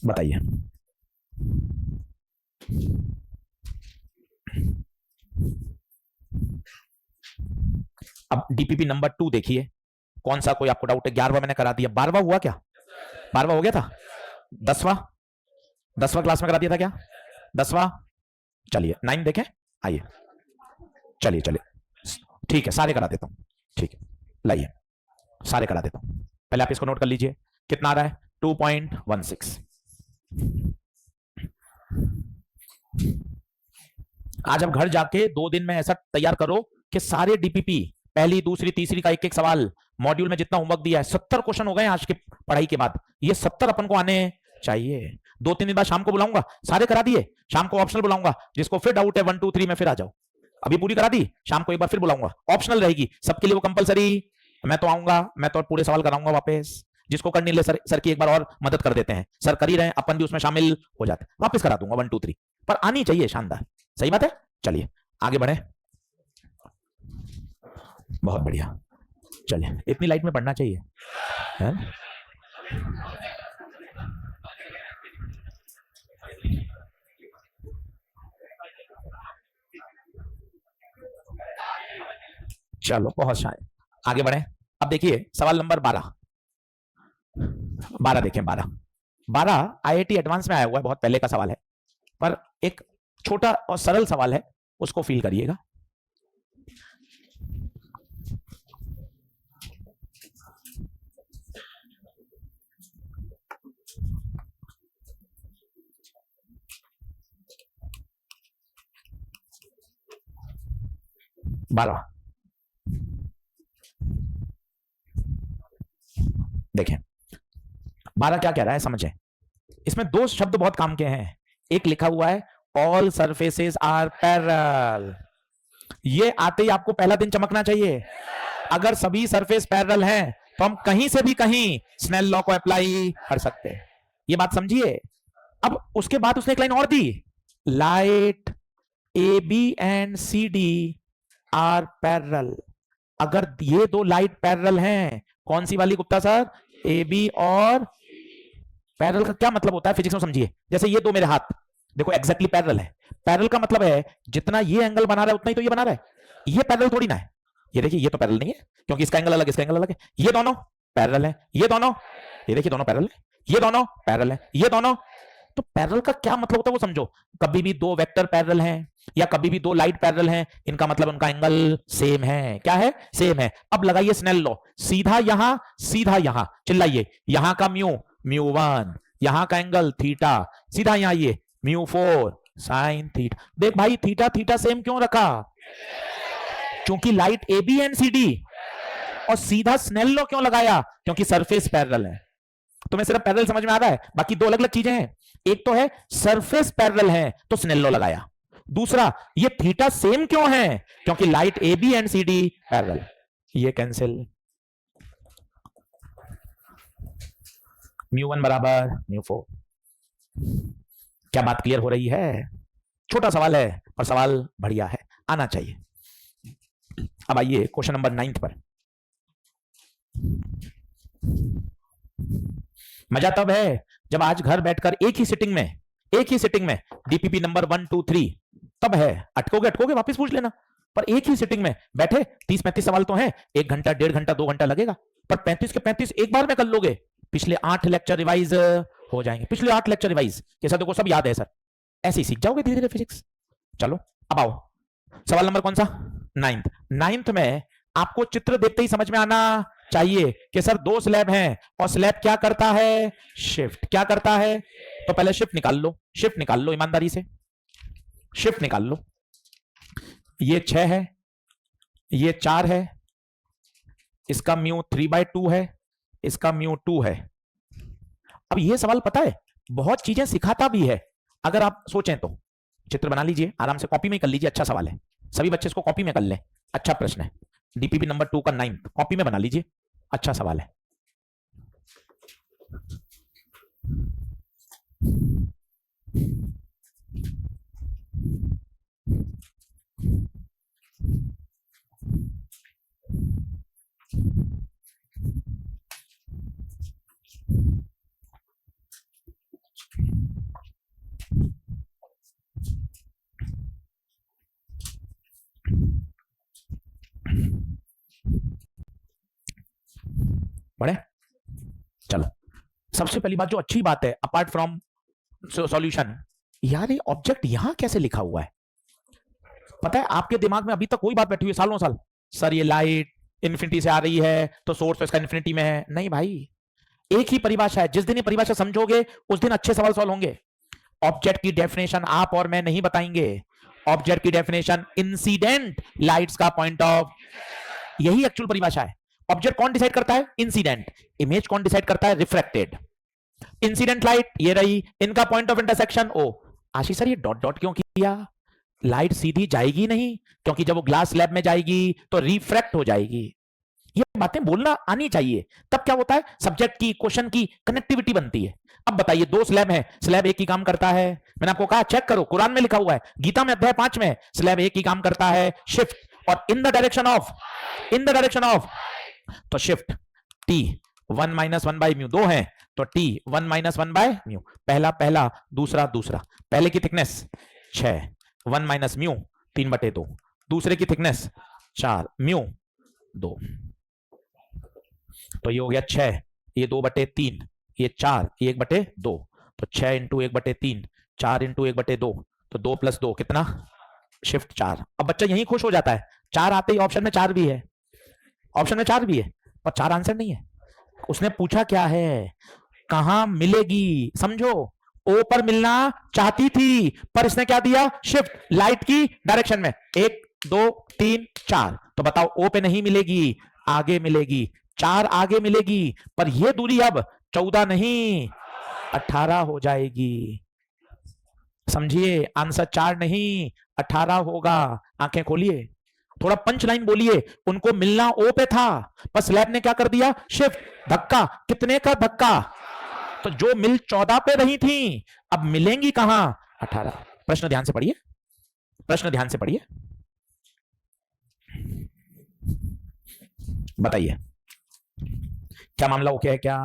बताइए अब डीपीपी नंबर 2 देखिए, कौन सा कोई आपको डाउट है? 11वां मैंने करा दिया, 12वां हुआ क्या? 12वां हो गया था, 10वां क्लास में करा दिया था क्या? 10वां, चलिए 9 देखें, आइए चलिए ठीक है, सारे करा देता हूं, ठीक है लाइए सारे करा देता हूं। पहले आप इसको नोट कर लीजिए, कितना आ रहा है 2.16। आज अब घर जाके 2 दिन में ऐसा तैयार करो कि सारे डीपीपी पहली दूसरी तीसरी का एक एक सवाल, मॉड्यूल में जितना होमवर्क दिया है 70 क्वेश्चन हो गए आज के पढ़ाई के बाद, ये 70 अपन को आने चाहिए। 2-3 दिन बाद शाम को बुलाऊंगा, सारे करा दिए, शाम को ऑप्शनल बुलाऊंगा, जिसको फिर डाउट है 1 2 3 में फिर आ जाओ। अभी पूरी करा दी, शाम को एक बार फिर बुलाऊंगा, ऑप्शनल रहेगी सबके लिए, वो कंपलसरी मैं तो आऊंगा, मैं तो पूरे सवाल कराऊंगा वापस, जिसको करनी ले सर की एक बार और मदद कर देते हैं, सर कर ही रहे हैं, अपन भी उसमें शामिल हो जाते हैं, वापस करा दूंगा 1 2 3, पर आनी चाहिए शानदार, सही बात है। चलिए आगे बढ़े, बहुत बढ़िया, चलिए इतनी लाइट में पढ़ना चाहिए है? चलो बहुत शायद, आगे बढ़े। अब देखिए सवाल नंबर 12 देखें, 12 IIT एडवांस में आया हुआ है, बहुत पहले का सवाल है, पर एक छोटा और सरल सवाल है, उसको फील करिएगा। बारह देखें, 12 क्या कह रहा है समझें, इसमें 2 शब्द बहुत काम के हैं, एक लिखा हुआ है ऑल सरफेसेस आर पैरेलल, ये आते ही आपको पहला दिन चमकना चाहिए, अगर सभी सरफेस पैरेलल हैं तो हम कहीं से भी कहीं स्नेल लॉ को अप्लाई कर सकते हैं, ये बात समझिए। अब उसके बाद उसने एक लाइन और दी, light AB and CD are parallel, अगर ये 2 लाइट पैरेलल हैं, कौन सी वाली गुप्ता सर? AB और पैरेलल का क्या मतलब होता है फिजिक्स में समझिए, जैसे ये 2 मेरे हाथ देखो एग्जैक्टली पैरेलल है, पैरेलल का मतलब है जितना ये एंगल बना रहा है उतना ही तो ये बना रहा है, ये पैरेलल थोड़ी ना है, ये देखिए ये तो पैरेलल नहीं है क्योंकि इसका एंगल अलग इसका एंगल अलग है, ये दोनों पैरेलल है, ये दोनों, ये देखिए दोनों पैरेलल है, ये दोनों पैरेलल है, ये दोनों, तो पैरेलल का क्या मतलब होता है वो समझो, कभी भी 2 वेक्टर पैरेलल हैं या कभी भी 2 लाइट पैरेलल हैं, इनका मतलब उनका एंगल सेम है, क्या है? सेम है। अब लगाइए स्नेल लॉ, सीधा यहां चिल्लाइए, यहां का म्यू 1, यहां का एंगल थीटा, सीधा यहां ये म्यू 4 साइन थीटा, देख भाई थीटा सेम क्यों रखा? क्योंकि लाइट AB एंड CD, और सीधा स्नेल लॉ क्यों लगाया? क्योंकि सरफेस पैरेलल है। तुम्हें सिर्फ पैरेलल समझ में आ रहा है, बाकी 2 अलग अलग चीजें हैं, एक तो है सरफेस पैरेलल है तो स्नेल लॉ लगाया, दूसरा ये थीटा सेम क्यों है? क्योंकि light AB and CD parallel, ये कैंसिल, μ1 बराबर μ4। क्या बात क्लियर हो रही है? छोटा सवाल है और सवाल बढ़िया है, आना चाहिए। अब आइए क्वेश्चन नंबर 9 पर। मजा तब है जब आज घर बैठकर एक ही सिटिंग में डीपीपी नंबर 1 2 3, तब है, अटकोगे वापस पूछ लेना, पर एक ही सिटिंग में बैठे 30-35 सवाल तो हैं, 1 घंटा 1.5 घंटा 2 घंटा लगेगा, पर 35 के 35 एक बार में कर लोगे, पिछले 8 लेक्चर रिवाइज हो जाएंगे, पिछले 8 लेक्चर रिवाइज कैसा देखो सब याद है सर, ऐसे ही सीख जाओगे धीरे धीरे फिजिक्स। चलो अब आओ, सवाल नंबर कौन सा? 9th में आपको चित्र देखते ही समझ में आना चाहिए कि सर 2 स्लैब हैं और स्लैब क्या करता है? शिफ्ट। क्या करता है? तो पहले शिफ्ट निकाल लो ईमानदारी से, शिफ्ट निकाल लो। ये 6 है, ये 4 है, इसका म्यू 3/2 है, इसका म्यू 2 है। अब ये सवाल पता है बहुत चीजें सिखाता भी है, अगर आप सोचें तो। चित्र बना लीजिए, आराम से कॉपी में कर लीजिए, अच्छा सवाल है, सभी बच्चे इसको कॉपी में कर लें, अच्छा प्रश्न है। डीपीपी नंबर 2 का 9 कॉपी में बना लीजिए, अच्छा सवाल है। बढ़े, चलो। सबसे पहली बात जो अच्छी बात है अपार्ट फ्रॉम सॉल्यूशन, यार ये ऑब्जेक्ट यहां कैसे लिखा हुआ है? पता है आपके दिमाग में अभी तक कोई बात बैठी हुई है सालों साल, सर ये लाइट इन्फिनिटी से आ रही है तो सोर्स तो इसका इन्फिनिटी में है। नहीं भाई, एक ही परिभाषा है, जिस दिन ये परिभाषा समझोगे उस दिन अच्छे सवाल सॉल्व होंगे। ऑब्जेक्ट की डेफिनेशन आप और मैं नहीं बताएंगे, ऑब्जेक्ट की डेफिनेशन इंसिडेंट लाइट्स का पॉइंट ऑफ, यही एक्चुअल परिभाषा है। ऑब्जेक्ट कौन डिसाइड करता है? इंसिडेंट। इमेज कौन डिसाइड करता है? रिफ्रैक्टेड। इंसिडेंट लाइट ये रही, इनका point of intersection O. Ashish sir ये डॉट डॉट क्यों किया? लाइट सीधी जाएगी नहीं, क्योंकि जब वो ग्लास स्लैब में जाएगी तो रिफ्रैक्ट हो जाएगी। ये बातें बोलना आनी चाहिए, तब क्या होता है सब्जेक्ट की क्वेश्चन की कनेक्टिविटी बनती है। अब बताइए, दो स्लैब है, स्लैब एक ही काम करता है, मैंने आपको कहा चेक करो, कुरान में लिखा हुआ है, गीता में अध्याय 5 में, स्लैब एक ही काम करता है, शिफ्ट, और इन द डायरेक्शन ऑफ, तो शिफ्ट टी 1 - 1 बाई म्यू, दो है तो टी 1 - 1 बाय म्यू, पहला पहला, दूसरा दूसरा, पहले की थिकनेस 6, 1 - म्यू 3/2, दूसरे की थिकनेस 4 म्यू 2, तो ये हो गया 6, ये 2/3, ये 4, ये 1/2, तो 6 × 1/3, 4 × 1/2, तो 2 + 2 कितना? शिफ्ट 4। अब बच्चा यही खुश हो जाता है, 4 आते ही ऑप्शन में 4 भी है, ऑप्शन में 4 भी है, पर 4 आंसर नहीं है। उसने पूछा क्या है, कहां मिलेगी? समझो, ओ पर मिलना चाहती थी, पर इसने क्या दिया? शिफ्ट, लाइट की डायरेक्शन में, 1 2 3 4, तो बताओ ओ पे नहीं मिलेगी, आगे मिलेगी, 4 आगे मिलेगी, पर यह दूरी अब 14 नहीं 18 हो जाएगी। समझिए, आंसर 4 नहीं 18 होगा। आंखें खोलिए, थोड़ा पंच लाइन बोलिए, उनको मिलना ओ पे था, पर स्लैब ने क्या कर दिया? शिफ्ट, धक्का, कितने का धक्का? तो जो मिल 14 पे रही थी, अब मिलेंगी कहां? 18। प्रश्न ध्यान से पढ़िए, प्रश्न ध्यान से पढ़िए, बताइए क्या मामला ओके है क्या?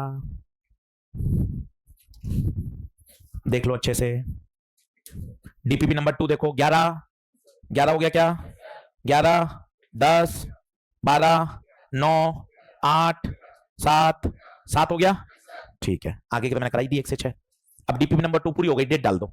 देख लो अच्छे से। डीपीपी नंबर 2 देखो, 11 11 हो गया क्या? 11 10 12 9 8 7 7 हो गया, ठीक है। आगे की तो मैंने कराई दी 1 से 6। अब डीपीपी नंबर 2 पूरी हो गई, डेट डाल दो।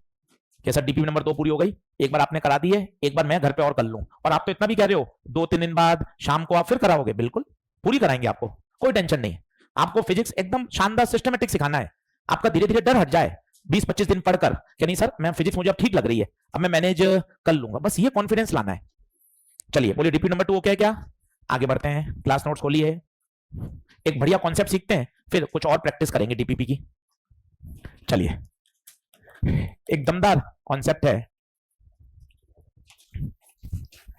कैसा? डीपीपी नंबर 2 पूरी हो गई, एक बार आपने करा दी है, एक बार मैं घर पे और कर लूं, और आप तो इतना भी कह रहे हो 2-3 दिन बाद शाम को आप फिर कराओगे, बिल्कुल पूरी कराएंगे आपको, कोई टेंशन नहीं। आपको फिजिक्स एकदम शानदार सिस्टमेटिक सिखाना है, आपका धीरे धीरे डर हट जाए 20-25 दिन पढ़कर, कि नहीं सर मैं फिजिक्स मुझे अब ठीक लग रही है, अब मैं मैनेज कर लूंगा, बस ये कॉन्फिडेंस लाना है। चलिए बोलिए, डीपी नंबर 2 ओके है क्या? आगे बढ़ते हैं, क्लास नोट्स खोलिए, एक बढ़िया कॉन्सेप्ट सीखते हैं, फिर कुछ और प्रैक्टिस करेंगे डीपीपी की। चलिए, एक दमदार कॉन्सेप्ट है,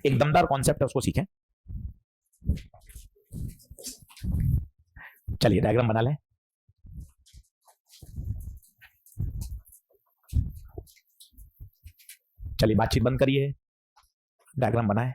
एक दमदार कॉन्सेप्ट है, उसको सीखें। चलिए डायग्राम बना लें। चलिए बातचीत बंद करिए, डायग्राम बनाए।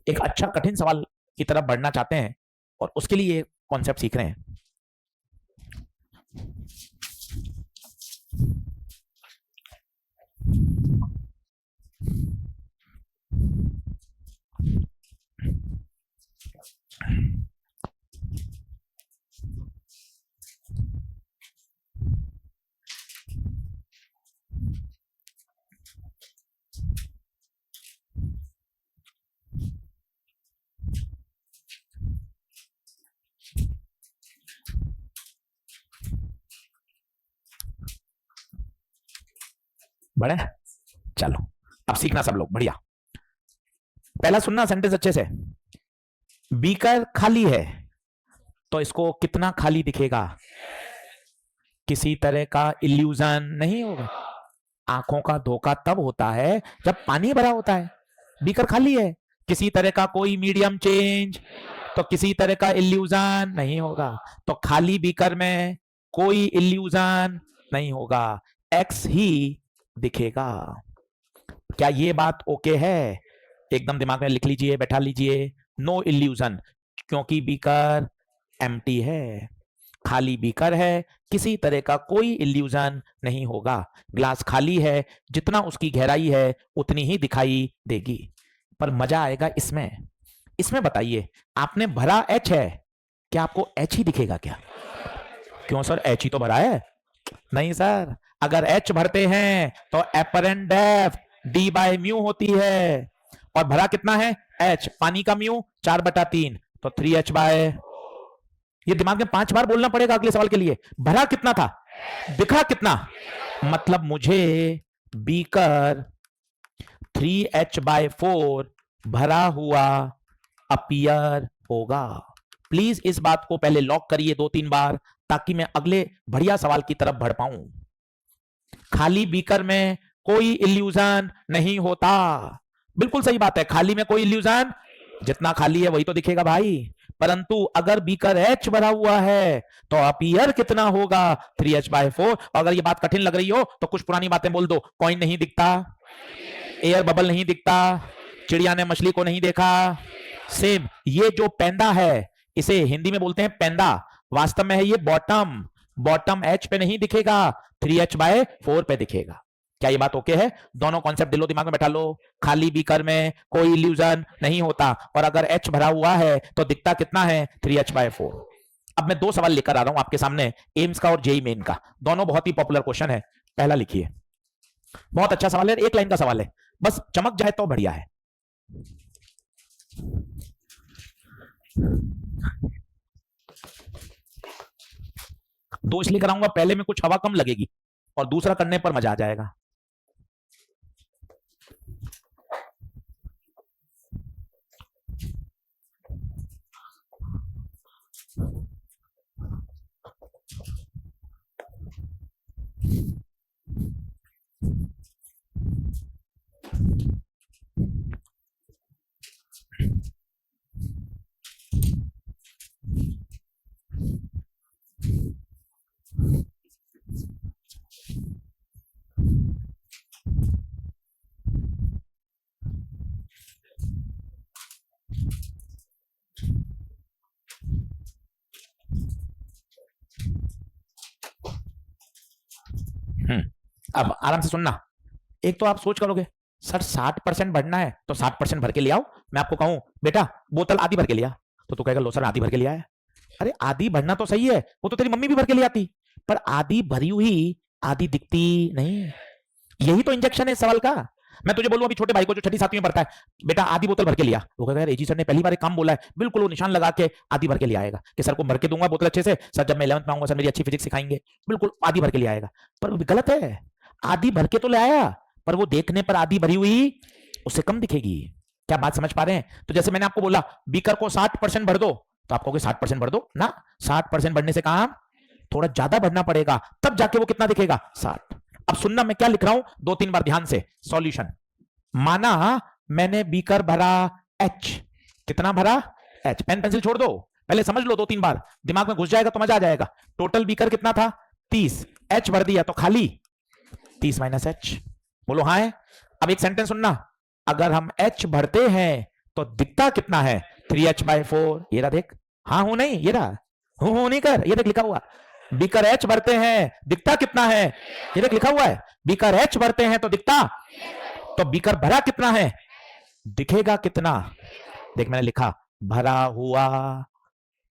एक अच्छा कठिन सवाल की तरफ बढ़ना चाहते हैं और उसके लिए कॉन्सेप्ट सीख रहे हैं। बड़े चलो अब सीखना सब लोग, बढ़िया। पहला सुनना सेंटेंस अच्छे से। बीकर खाली है तो इसको कितना खाली दिखेगा? किसी तरह का इल्यूजन नहीं होगा। आंखों का धोखा तब होता है जब पानी भरा होता है। बीकर खाली है, किसी तरह का कोई मीडियम चेंज, तो किसी तरह का इल्यूजन नहीं होगा। तो खाली बीकर में कोई इल्यूजन नहीं होगा, एक्स ही दिखेगा। क्या ये बात ओके है? एकदम दिमाग में लिख लीजिए, बैठा लीजिए। नो इल्यूजन, क्योंकि बीकर एम्प्टी है, खाली बीकर है, किसी तरह का कोई इल्यूजन नहीं होगा। ग्लास खाली है, जितना उसकी गहराई है उतनी ही दिखाई देगी। पर मजा आएगा इसमें। इसमें बताइए, आपने भरा एच है, क्या आपको एच ही दिखेगा क्या? क्यों सर, एच ही तो भरा है। नहीं सर, अगर एच भरते हैं तो apparent depth D by mu होती है, और भरा कितना है? एच। पानी का म्यू 4/3, तो 3h बाय। ये दिमाग में 5 बार बोलना पड़ेगा अगले सवाल के लिए। भरा कितना था, दिखा कितना, मतलब मुझे बीकर 3h/4 भरा हुआ अपीयर होगा। प्लीज इस बात को पहले लॉक करिए 2-3 बार, ताकि मैं अगले बढ़िया सवाल की तरफ बढ़ पाऊं। खाली बीकर में कोई इल्यूजन नहीं होता। बिल्कुल सही बात है, खाली में कोई इल्यूजन, जितना खाली है वही तो दिखेगा भाई। परंतु अगर बीकर एच भरा हुआ है तो अपीयर कितना होगा? 3h/4। और अगर ये बात कठिन लग रही हो तो कुछ पुरानी बातें बोल दो। कॉइन नहीं दिखता, एयर बबल नहीं दिखता, चिड़िया ने मछली को नहीं देखा। सेम ये जो पेंदा है, इसे हिंदी में बोलते हैं पेंदा, वास्तव में है ये बॉटम। बॉटम एच पे नहीं दिखेगा, 3h/4 पे दिखेगा। क्या ये बात ओके है? दोनों कॉन्सेप्ट दिलो दिमाग में बैठा लो। खाली बीकर में कोई इल्यूजन नहीं होता, और अगर एच भरा हुआ है तो दिखता कितना है? 3h/4। अब मैं 2 सवाल लेकर आ रहा हूं आपके सामने, एम्स का और जेई मेन का। दोनों बहुत ही पॉपुलर क्वेश्चन है। पहला लिखिए, बहुत अच्छा सवाल है, 1 लाइन का सवाल है, बस चमक जाए तो बढ़िया है। दो इसलिए कराऊंगा, पहले में कुछ हवा कम लगेगी और दूसरा करने पर मजा आ जाएगा। अब आराम से सुनना। एक तो आप सोच करोगे सर 60% भरना है तो 60% भर के ले आओ। मैं आपको कहूं बेटा बोतल आधी भर के लिया, तो तू कहेगा लो सर आधी भर के लिया है। अरे आधी भरना तो सही है, वो तो तेरी मम्मी भी भर के ले आती, पर आधी भरी हुई आधी दिखती नहीं। यही तो इंजेक्शन है इस सवाल का। मैं तुझे बोलूं अभी छोटे भाई को जो 6ठी-7वीं में पढ़ता है, बेटा आधी बोतल भर के लिया, वो कहेगा एजी सर ने पहली बार एक काम बोला है, बिल्कुल वो निशान लगा के आधी भर के ले आएगा कि सर को भर के दूंगा बोतल अच्छे से, सर जब मैं 11th में आऊंगा सर मेरी अच्छी फिजिक्स सिखाएंगे, बिल्कुल आधी भर के ले आएगा। पर गलत है, आधी भर के तो ले आया, पर वो देखने पर आधी भरी हुई उससे कम दिखेगी। क्या बात समझ पा रहे हैं? तो जैसे मैंने आपको बोला बीकर को 60% भर दो, तो आप कहोगे 60% भर दो ना, 60% भरने से काम थोड़ा ज्यादा भरना पड़ेगा, तब जाके वो कितना दिखेगा? 60। अब सुनना मैं क्या लिख रहा हूं 2-3 बार ध्यान से। सॉल्यूशन, माना मैंने बीकर भरा H, कितना भरा? H। पेन पेंसिल छोड़ दो, पहले समझ लो 2-3 बार, दिमाग में घुस जाएगा तो मजा आ जाएगा। टोटल बीकर कितना था? 30, H भर दिया तो खाली 30 - H। बोलो हाँ है। अब एक सेंटेंस सुनना, अगर हम H भरते हैं तो दिखता कितना है? 3h/4। ये रहा देख, हाँ हूं नहीं, ये रहा हूं नहीं कर, ये देख लिखा हुआ, बीकर H भरते हैं दिखता कितना है? ये देख लिखा हुआ है, बीकर H भरते हैं तो दिखता, तो बीकर भरा कितना है? दिखेगा कितना? देख मैंने लिखा भरा हुआ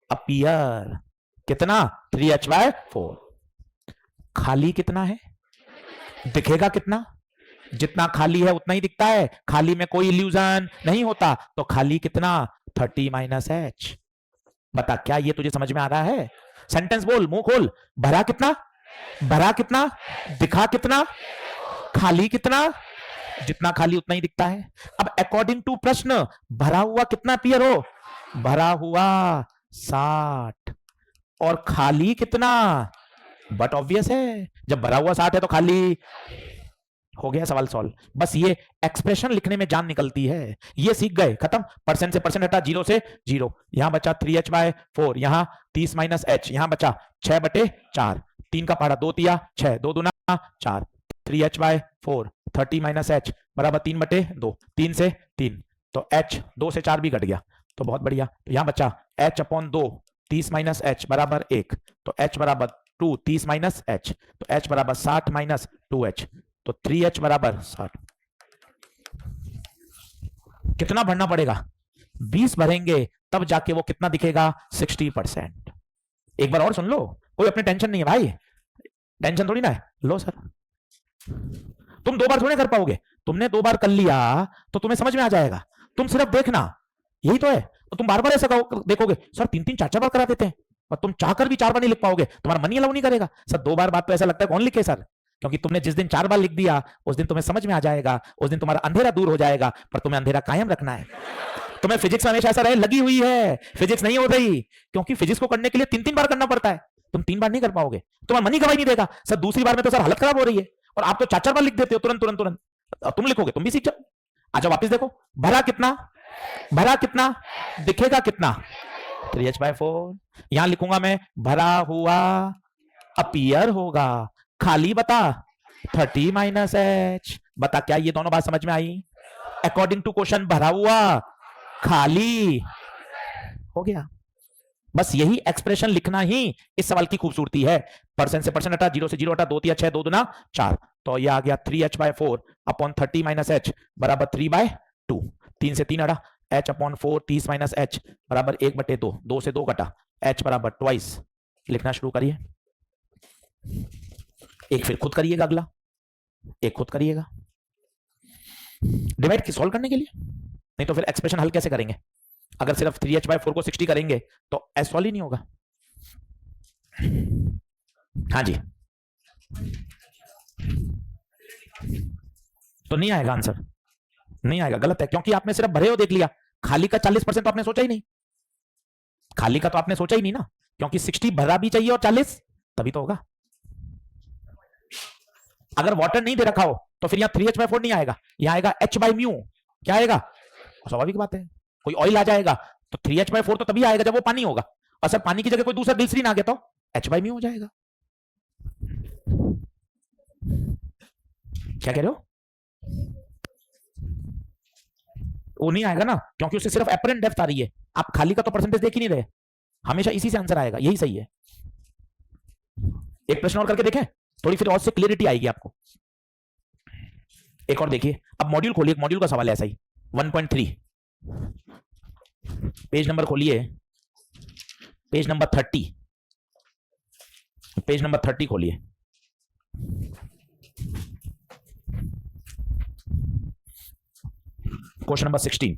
अपीयर कितना? 3h/4। खाली कितना है? दिखेगा कितना? जितना खाली है उतना ही दिखता है, खाली में कोई इल्यूजन नहीं होता, तो खाली कितना? 30 - H। बता क्या ये तुझे समझ में आ रहा है? सेंटेंस बोल, मुंह खोल। भरा कितना? भरा कितना? दिखा कितना? खाली कितना, जितना खाली उतना ही दिखता है। अब अकॉर्डिंग टू प्रश्न भरा हुआ कितना पियर हो, भरा हुआ 60 और खाली कितना, बट ऑब्वियस है जब भरा हुआ 60 है तो खाली, हो गया सवाल सॉल्व। बस ये एक्सप्रेशन लिखने में जान निकलती है, ये सीख गए, खत्म। परसेंट से परसेंट हटा, 0 से 0, यहां बचा 3h/4, यहां 30 - h, यहां बचा 6/4, 3 का पहाड़ा 2 तिया 6, 2 दूना 4, 3h/4 30 - h बराबर 3/2, 3 से 3, तो h 2 से 4 भी घट गया, तो बहुत बढ़िया। तो यहां बचा h/2 30 - h बराबर 1, तो h बराबर 2 30 - h, तो h बराबर 60 - 2h, तो 3h बराबर 60। कितना भरना पड़ेगा, 20 भरेंगे तब जाके वो कितना दिखेगा, 60%। एक बार और सुन लो, कोई अपनी टेंशन नहीं है भाई, टेंशन थोड़ी ना है, लो सर। तुम 2 बार थोड़े कर पाओगे, तुमने 2 बार कर लिया तो तुम्हें समझ में आ जाएगा, तुम सिर्फ देखना, यही तो है। तो तुम बार बार ऐसा देखोगे सर 3-3 4-4 बार करा देते हैं, और तुम चाहकर भी 4 बार नहीं लिख पाओगे, तुम्हारा मन ही अलाउ नहीं करेगा। सर 2 बार बात तो ऐसा लगता है कौन लिखे सर, क्योंकि तुमने जिस दिन 4 बार लिख दिया उस दिन तुम्हें समझ में आ जाएगा, उस दिन तुम्हारा अंधेरा दूर हो जाएगा, पर तुम्हें अंधेरा कायम रखना है। तुम्हें फिजिक्स में हमेशा ऐसा रहे लगी हुई है, फिजिक्स नहीं हो रही, क्योंकि फिजिक्स को करने के लिए 3-3 बार करना पड़ता है, तुम 3 बार नहीं कर पाओगे, तुम्हारा मन ही गवाही नहीं देगा। सर दूसरी बार में तो सर हालत खराब हो रही है, और आप तो 4-4 बार लिख देते हो तुरंत तुरंत तुरंत, तुम लिखोगे तुम भी सीख जाओ। अच्छा वापस देखो, भरा कितना, भरा कितना दिखेगा, कितना 3h/4, यहां लिखूंगा मैं भरा हुआ अपीयर होगा, खाली बता 30 - h, बता क्या ये दोनों बात समझ में आई। अकॉर्डिंग टू क्वेश्चन भरा हुआ खाली, हो गया। बस यही एक्सप्रेशन लिखना ही इस सवाल की खूबसूरती है। परसेंट से परसेंट हटा, 0 से 0 हटा, 2 तिया 6, 2 दूना 4, तो ये आ गया 3h/4 अपॉन 30 - h बराबर 3/2, 3 से 3 हटा, h/4 30 - h बराबर 1/2, 2 से 2 घटा, h बराबर ट्वाइस। लिखना शुरू करिए, एक फिर खुद करिएगा, अगला एक खुद करिएगा, डिवाइड की सॉल्व करने के लिए, नहीं तो फिर एक्सप्रेशन हल कैसे करेंगे। अगर सिर्फ 3h/4 को 60 करेंगे तो एस सॉल्व ही नहीं होगा। हाँ जी, तो नहीं आएगा आंसर, नहीं आएगा, गलत है, क्योंकि आपने सिर्फ भरे हो देख लिया, खाली का 40% तो आपने सोचा ही नहीं, खाली का तो आपने सोचा ही नहीं ना, क्योंकि 60 भरा भी चाहिए और 40 तभी तो होगा। अगर वाटर नहीं दे रखा हो तो फिर यहां 3h/4 नहीं आएगा, यहां आएगा h/μ, क्या आएगा, स्वाभाविक बात है, कोई ऑयल आ जाएगा तो 3h/4 तो तभी आएगा जब वो पानी होगा, और सर पानी की जगह कोई दूसरा ग्लिसरीन आ गया तो h/μ हो जाएगा। क्या कह रहे हो, वो नहीं आएगा ना, क्योंकि उससे सिर्फ एपरेंट डेप्थ आ रही है, आप खाली का तो परसेंटेज देख ही नहीं रहे, हमेशा इसी से आंसर आएगा, यही सही है। एक प्रश्न और करके देखें, थोड़ी फिर और से क्लियरिटी आएगी आपको। एक और देखिए, अब मॉड्यूल खोलिए, मॉड्यूल का सवाल है ऐसा ही, 1.3, पेज नंबर खोलिए, पेज नंबर 30, पेज नंबर 30 खोलिए। Question number 16।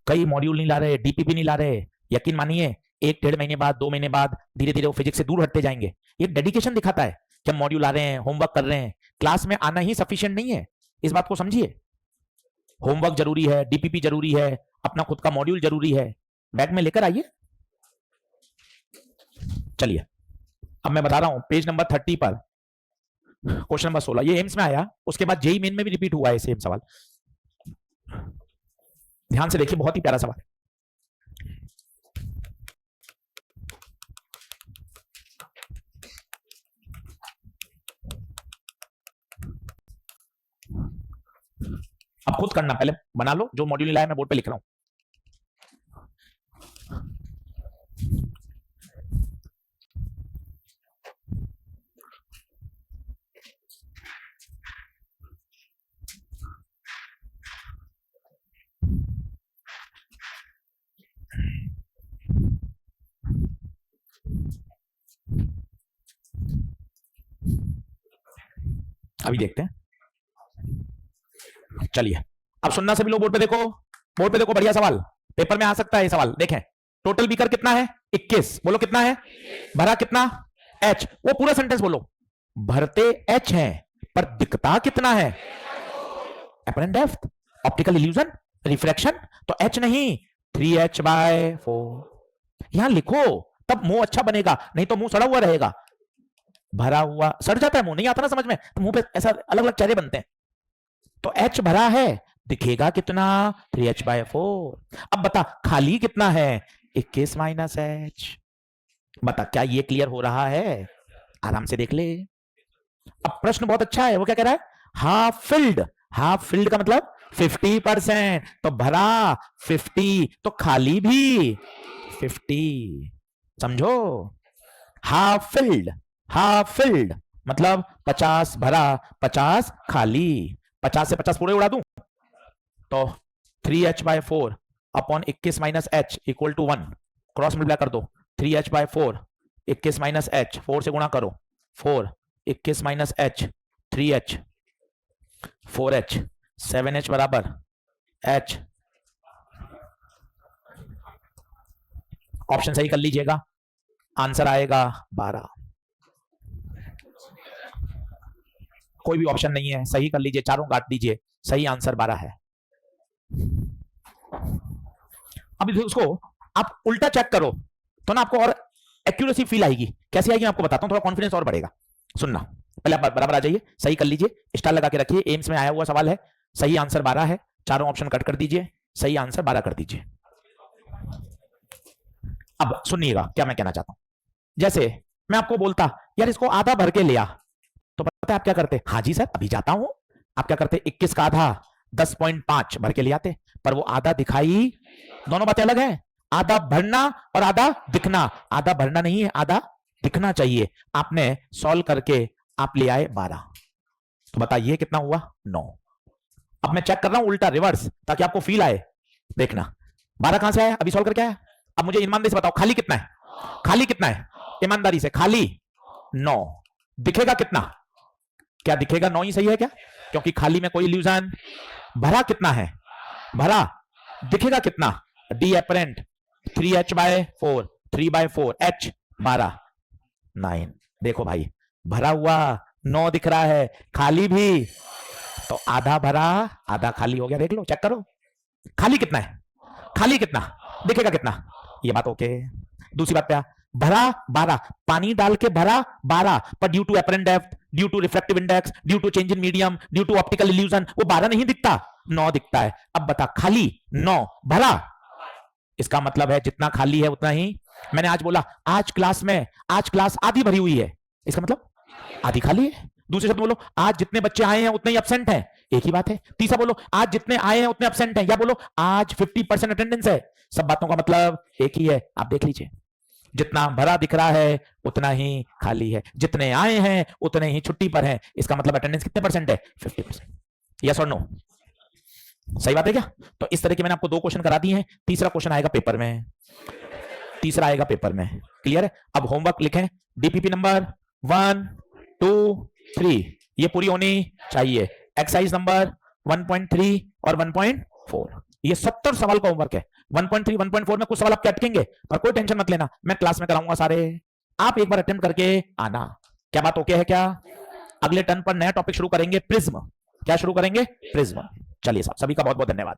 कई मॉड्यूल नहीं ला रहे, डीपीपी नहीं ला रहे, यकीन मानिए 1-1.5 महीने बाद, 2 महीने बाद धीरे धीरे वो फिजिक्स से दूर हटते जाएंगे। ये डेडिकेशन दिखाता है कि हम मॉड्यूल आ रहे हैं, होमवर्क कर रहे हैं, क्लास में आना ही सफिशिएंट नहीं है, इस बात को समझिए। होमवर्क जरूरी है, डीपीपी जरूरी है, अपना खुद का मॉड्यूल जरूरी है, बैग में लेकर आइए। चलिए अब मैं बता रहा हूं, पेज नंबर 30 पर क्वेश्चन नंबर 16, ये एम्स में आया, उसके बाद जेई मेन में भी रिपीट हुआ है सेम सवाल, ध्यान से देखिए, बहुत ही प्यारा सवाल है। अब खुद करना, पहले बना लो, जो मॉड्यूल लाया मैं बोर्ड पे लिख रहा हूं। अभी देखते हैं, चलिए अब सुनना सभी लोग, बोर्ड पे देखो, बोर्ड पे देखो, बढ़िया सवाल, पेपर में आ सकता है ये सवाल। देखें, टोटल बीकर कितना है, 21, बोलो कितना है, भरा कितना एच, वो पूरा सेंटेंस बोलो, भरते एच है पर दिखता कितना है, apparent depth, optical illusion, refraction, तो एच नहीं 3h/4 यहां लिखो, तब मुंह अच्छा बनेगा, नहीं तो मुंह सड़ा हुआ रहेगा, भरा हुआ सड़ जाता है मुंह, नहीं आता ना समझ में, तो मुंह पे ऐसा अलग अलग चेहरे बनते हैं, तो एच भरा है, दिखेगा कितना 3h/4। अब बता खाली कितना है 21 - h, बता क्या ये क्लियर हो रहा है, आराम से देख ले। अब प्रश्न बहुत अच्छा है, वो क्या कह रहा है, हाफ फिल्ड, हाफ फिल्ड का मतलब 50%, तो भरा 50 तो खाली भी 50, समझो, हाफ फिल्ड, हाफ फिल्ड मतलब 50 भरा 50 खाली, 50 से 50 पूरे उड़ा दूं तो 3h/4 upon 21 - h equal to 1, cross multiply कर दो, 3h/4 21 - h 4 से गुणा करो, 4 21 - h 3h 4h 7h बराबर h, ऑप्शन सही कर लीजिएगा, आंसर आएगा 12, कोई भी ऑप्शन नहीं है, सही कर लीजिए, चारों काट दीजिए, सही आंसर 12 है। अब उसको आप उल्टा चेक करो तो ना आपको और एक्यूरेसी फील आएगी, कैसे आएगी आपको बताता हूं, थोड़ा कॉन्फिडेंस और बढ़ेगा, सुनना, पहले आप बराबर आ जाइए, सही कर लीजिए, स्टार लगा के रखिए, एम्स में आया हुआ सवाल है, सही आंसर 12 है, चारों ऑप्शन कट कर दीजिए, सही आंसर 12 कर दीजिए। अब सुनिएगा क्या मैं कहना चाहता हूं, जैसे मैं आपको बोलता यार इसको आधा भर के लिया, तो पता है आप क्या करते, हाँ जी सर अभी जाता हूं, आप क्या करते 21 का आधा 10.5 भर के ले आते, पर वो आधा दिखाई, दोनों बातें अलग है, आधा भरना और आधा दिखना, आधा भरना नहीं है आधा दिखना चाहिए, आपने सॉल्व करके आप ले आए 12, तो बताइए कितना हुआ 9। अब मैं चेक कर रहा हूं उल्टा रिवर्स ताकि आपको फील आए, देखना 12 कहां से आया, अभी सॉल्व करके आया, अब मुझे ईमानदारी से बताओ खाली कितना है, खाली कितना है, ईमानदारी से, खाली 9, दिखेगा कितना, क्या दिखेगा 9 ही सही है क्या, क्योंकि खाली में कोई इल्यूजन, भरा कितना है, भरा दिखेगा कितना, डी अपरेंट 3h/4 3/4 h 12 9, देखो भाई भरा हुआ 9 दिख रहा है, खाली भी, तो आधा भरा आधा खाली हो गया, देख लो चेक करो, खाली कितना है, खाली कितना दिखेगा कितना, ये बात ओके। दूसरी बात क्या, भरा 12, पानी डाल के भरा 12, पर due to apparent depth, due to refractive index, due to change in medium, due to optical illusion वो 12 नहीं दिखता, 9 दिखता है। अब बता खाली 9 भरा, इसका मतलब है जितना खाली है उतना ही, मैंने आज बोला आज क्लास आधी भरी हुई है, इसका मतलब आधी खाली है। दूसरे शब्द बोलो आज जितने बच्चे आए हैं उतने ही एब्सेंट हैं, एक ही बात है। तीसरा बोलो आज जितने आए हैं उतने एब्सेंट हैं, या बोलो आज 50% अटेंडेंस है, सब बातों का मतलब एक ही है, आप देख लीजिए, जितना भरा दिख रहा है उतना ही खाली है, जितने आए हैं उतने ही छुट्टी पर हैं, इसका मतलब अटेंडेंस कितने परसेंट है 50%, यस और नो, सही बात है क्या। तो इस तरह के मैंने आपको 2 क्वेश्चन करा दिए हैं, तीसरा क्वेश्चन आएगा पेपर में, तीसरा आएगा पेपर में, क्लियर है। अब होमवर्क लिखें, डीपीपी नंबर 1 2 3 ये पूरी होनी चाहिए, एक्सरसाइज नंबर 1.3 और 1.4, ये 70 सवाल का होमवर्क है। 1.3 1.4 में कुछ सवाल आपके अटकेंगे, पर कोई टेंशन मत लेना, मैं क्लास में कराऊंगा सारे, आप एक बार अटेम्प्ट करके आना, क्या बात ओके है क्या। अगले टर्न पर नया टॉपिक शुरू करेंगे, प्रिज्म, क्या शुरू करेंगे, प्रिज्म। चलिए साहब, सभी का बहुत बहुत धन्यवाद।